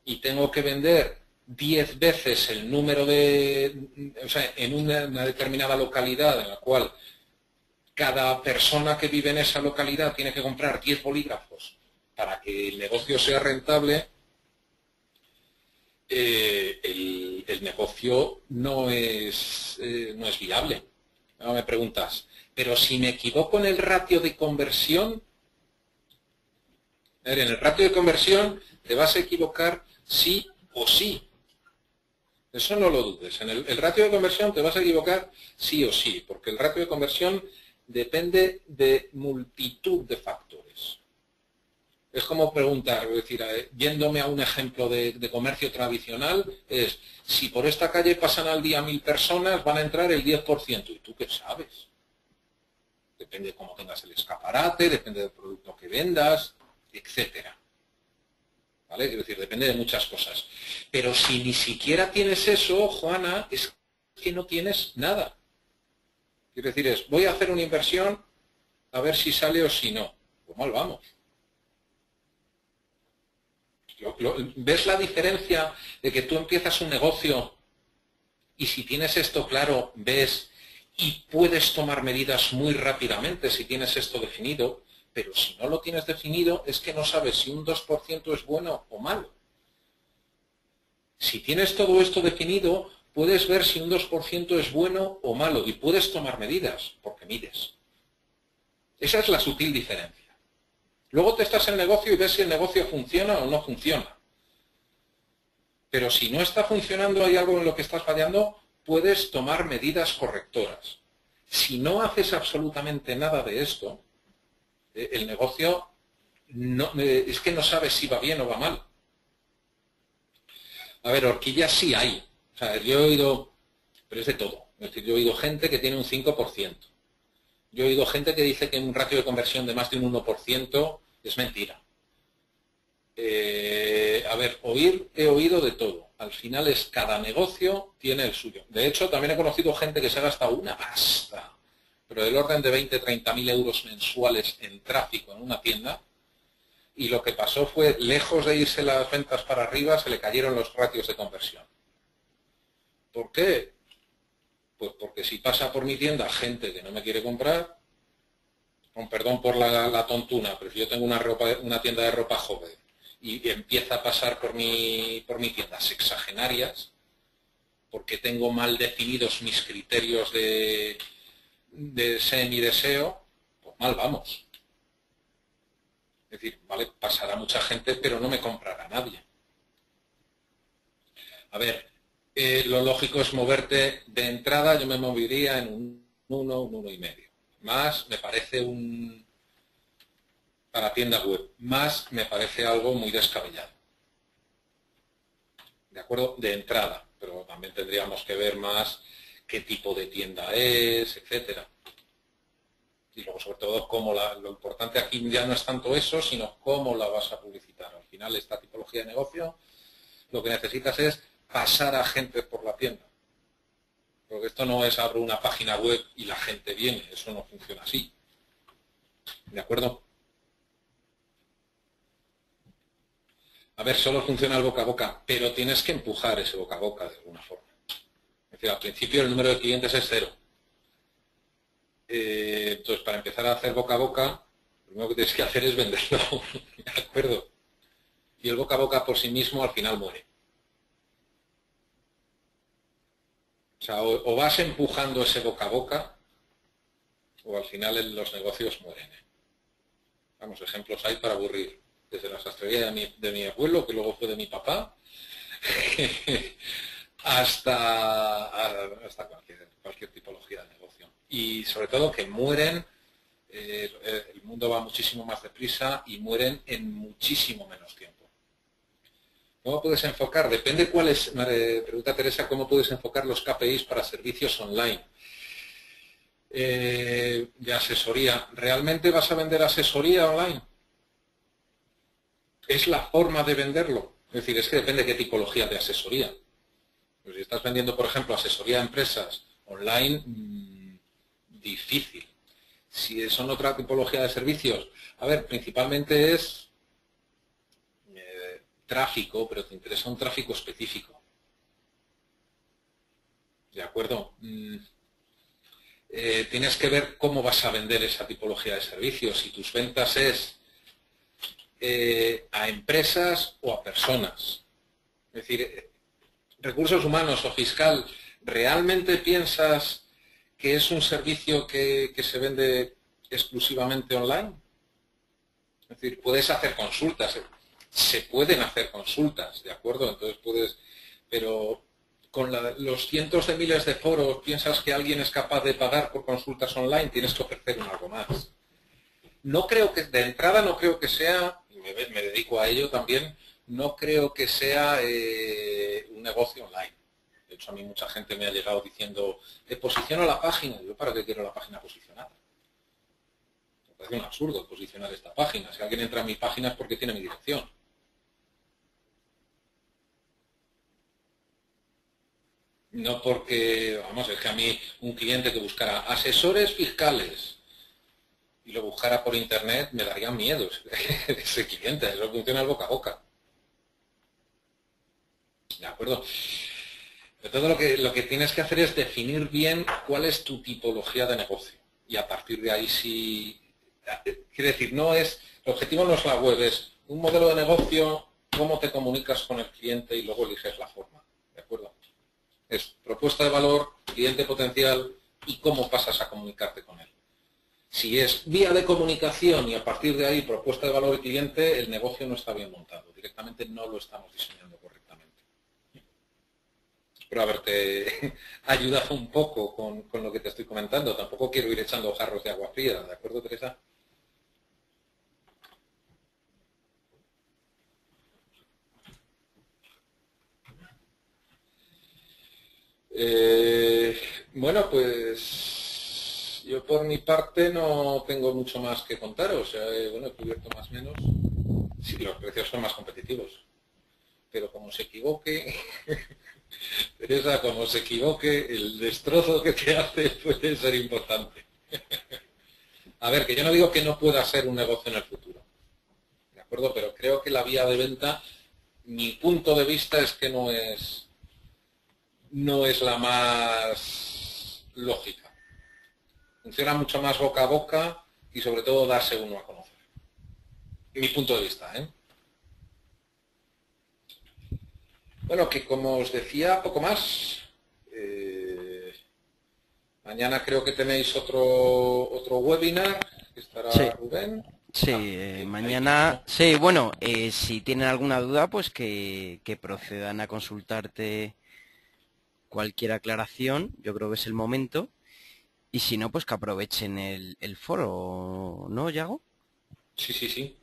y tengo que vender 10 veces el número o sea, en una determinada localidad en la cual cada persona que vive en esa localidad tiene que comprar 10 bolígrafos para que el negocio sea rentable, el negocio no es viable. Ahora me preguntas, pero si me equivoco en el ratio de conversión, en el ratio de conversión te vas a equivocar sí o sí. Eso no lo dudes. En el ratio de conversión te vas a equivocar sí o sí, porque el ratio de conversión depende de multitud de factores. Es como preguntar, es decir, yéndome a un ejemplo de comercio tradicional, es, si por esta calle pasan al día 1000 personas, van a entrar el 10%. ¿Y tú qué sabes? Depende de cómo tengas el escaparate, depende del producto que vendas, etcétera. ¿Vale? Es decir, depende de muchas cosas. Pero si ni siquiera tienes eso, Juana, es que no tienes nada. Quiero decir, voy a hacer una inversión a ver si sale o si no. Pues mal vamos. ¿Ves la diferencia de que tú empiezas un negocio y si tienes esto claro, ves y puedes tomar medidas muy rápidamente si tienes esto definido, pero si no lo tienes definido es que no sabes si un 2% es bueno o malo. Si tienes todo esto definido, puedes ver si un 2% es bueno o malo y puedes tomar medidas porque mides. Esa es la sutil diferencia. Luego te estás en el negocio y ves si el negocio funciona o no funciona. Pero si no está funcionando, hay algo en lo que estás fallando, puedes tomar medidas correctoras. Si no haces absolutamente nada de esto, el negocio es que no sabes si va bien o va mal. A ver, horquillas sí hay. O sea, yo he oído, pero es de todo. Es decir, yo he oído gente que tiene un 5%. Yo he oído gente que dice que un ratio de conversión de más de un 1% es mentira. A ver, he oído de todo. Al final es cada negocio tiene el suyo. De hecho, también he conocido gente que se ha gastado una pasta, pero del orden de 20, 30.000 euros mensuales en tráfico en una tienda, y lo que pasó fue, lejos de irse las ventas para arriba, se le cayeron los ratios de conversión. ¿Por qué? Pues porque si pasa por mi tienda gente que no me quiere comprar, con perdón por la tontuna, pero si yo tengo una tienda de ropa joven y empieza a pasar por mi tienda sexagenarias, porque tengo mal definidos mis criterios de semi-deseo, pues mal vamos. Es decir, vale, pasará mucha gente, pero no me comprará nadie. A ver, lo lógico es moverte de entrada, yo me movería en un 1, un 1,5. Más me parece para tienda web, más me parece algo muy descabellado. ¿De acuerdo? De entrada, pero también tendríamos que ver más qué tipo de tienda es, etcétera. Y luego, sobre todo, lo importante aquí ya no es tanto eso, sino cómo la vas a publicitar. Al final, esta tipología de negocio, lo que necesitas es pasar a gente por la tienda. Porque esto no es abro una página web y la gente viene, eso no funciona así. ¿De acuerdo? A ver, solo funciona el boca a boca, pero tienes que empujar ese boca a boca de alguna forma. Es decir, al principio el número de clientes es 0. Entonces, para empezar a hacer boca a boca, lo primero que tienes que hacer es venderlo. ¿De acuerdo? Y el boca a boca por sí mismo al final muere. O sea, o vas empujando ese boca a boca, o al final los negocios mueren. Vamos, ejemplos hay para aburrir. Desde la sastrería de mi abuelo, que luego fue de mi papá, hasta cualquier tipología de negocio. Y sobre todo que mueren, el mundo va muchísimo más deprisa y mueren en muchísimo menos tiempo. ¿Cómo puedes enfocar? Depende cuál es, pregunta Teresa, ¿cómo puedes enfocar los KPIs para servicios online? De asesoría. ¿Realmente vas a vender asesoría online? Es la forma de venderlo. Es decir, es que depende de qué tipología de asesoría. Pues si estás vendiendo, por ejemplo, asesoría a empresas online, difícil. Si son otra tipología de servicios, a ver, principalmente es tráfico, pero te interesa un tráfico específico. ¿de acuerdo? Tienes que ver cómo vas a vender esa tipología de servicios. Si tus ventas es a empresas o a personas. Es decir, recursos humanos o fiscal, ¿realmente piensas que es un servicio que se vende exclusivamente online? Es decir, puedes hacer consultas, se pueden hacer consultas, ¿de acuerdo? Entonces puedes, pero con los cientos de miles de foros, ¿piensas que alguien es capaz de pagar por consultas online? Tienes que ofrecer algo más. No creo que, de entrada no creo que sea, y me dedico a ello también, no creo que sea un negocio online. De hecho, a mí mucha gente me ha llegado diciendo, te posiciono la página. ¿Yo para qué quiero la página posicionada? Me parece un absurdo posicionar esta página. Si alguien entra a mi página es porque tiene mi dirección. No porque, vamos, es que a mí un cliente que buscara asesores fiscales y lo buscara por internet me daría miedo ese cliente. Eso funciona el boca a boca. ¿De acuerdo? De todo lo que tienes que hacer es definir bien cuál es tu tipología de negocio. Y a partir de ahí sí... Quiere decir, no es... El objetivo no es la web, es un modelo de negocio, cómo te comunicas con el cliente y luego eliges la forma. ¿De acuerdo? Es propuesta de valor, cliente potencial y cómo pasas a comunicarte con él. Si es vía de comunicación y a partir de ahí propuesta de valor y cliente, el negocio no está bien montado. Directamente no lo estamos diseñando correctamente. Espero haberte ayudado un poco con lo que te estoy comentando. Tampoco quiero ir echando jarros de agua fría, ¿de acuerdo, Teresa? Bueno, pues yo por mi parte no tengo mucho más que contaros. Bueno, he cubierto más o menos. Sí, los precios son más competitivos. Pero como se equivoque, Teresa, como se equivoque, el destrozo que te hace puede ser importante. A ver, que yo no digo que no pueda ser un negocio en el futuro, ¿de acuerdo? Pero creo que la vía de venta, mi punto de vista es que no es la más lógica. Funciona mucho más boca a boca y sobre todo darse uno a conocer. Mi punto de vista, ¿eh? Bueno, que como os decía, poco más. Mañana creo que tenéis otro webinar, que estará Sí, Rubén. sí, mañana, sí, bueno, si tienen alguna duda, pues que procedan a consultarte cualquier aclaración, yo creo que es el momento, y si no, pues que aprovechen el foro, ¿no, Yago? Sí, sí, sí.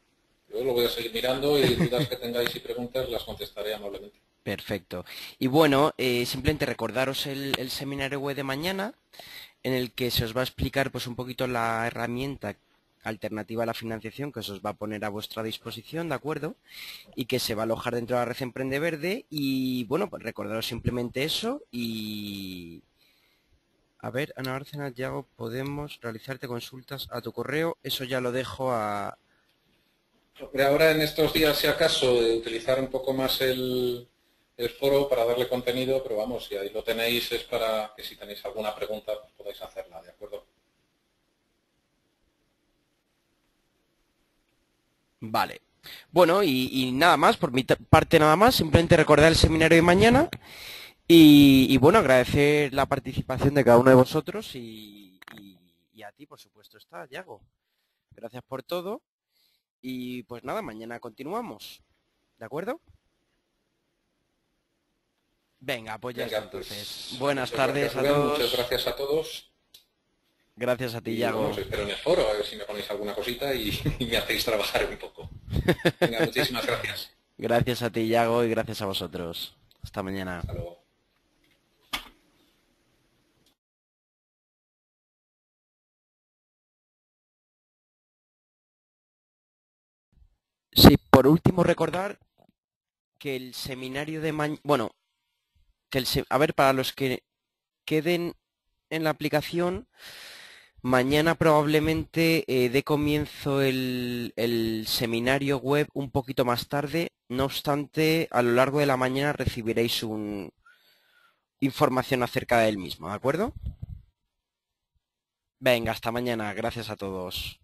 Yo lo voy a seguir mirando y dudas que tengáis y preguntas las contestaré amablemente. Perfecto. Y bueno, simplemente recordaros el seminario web de mañana, en el que se os va a explicar pues un poquito la herramienta alternativa a la financiación que se os va a poner a vuestra disposición, ¿de acuerdo? Y que se va a alojar dentro de la red Emprende Verde. Y bueno, pues recordaros simplemente eso y... A ver, Ana Bárcenas, Yago, podemos realizarte consultas a tu correo. Eso ya lo dejo a... Pero ahora en estos días, si acaso, de utilizar un poco más el foro para darle contenido, pero vamos, si ahí lo tenéis es para que si tenéis alguna pregunta pues podáis hacerla, ¿de acuerdo? Vale. Bueno, y nada más, por mi parte nada más, simplemente recordar el seminario de mañana y bueno, agradecer la participación de cada uno de vosotros y a ti, por supuesto, está, Yago. Gracias por todo y pues nada, mañana continuamos, ¿de acuerdo? Venga, pues ya está Venga, entonces. pues Buenas muchas gracias tardes a Rubén, muchas todos. gracias a todos Gracias a ti, y vamos, Yago. espero en el foro a ver si me ponéis alguna cosita y me hacéis trabajar un poco. Venga, muchísimas gracias. Gracias a ti, Yago, y gracias a vosotros. Hasta mañana. Hasta luego. Sí, por último recordar que el seminario de mañana... Bueno, que a ver, para los que queden en la aplicación, mañana probablemente dé comienzo el seminario web un poquito más tarde. No obstante, a lo largo de la mañana recibiréis información acerca del mismo, ¿de acuerdo? Venga, hasta mañana. Gracias a todos.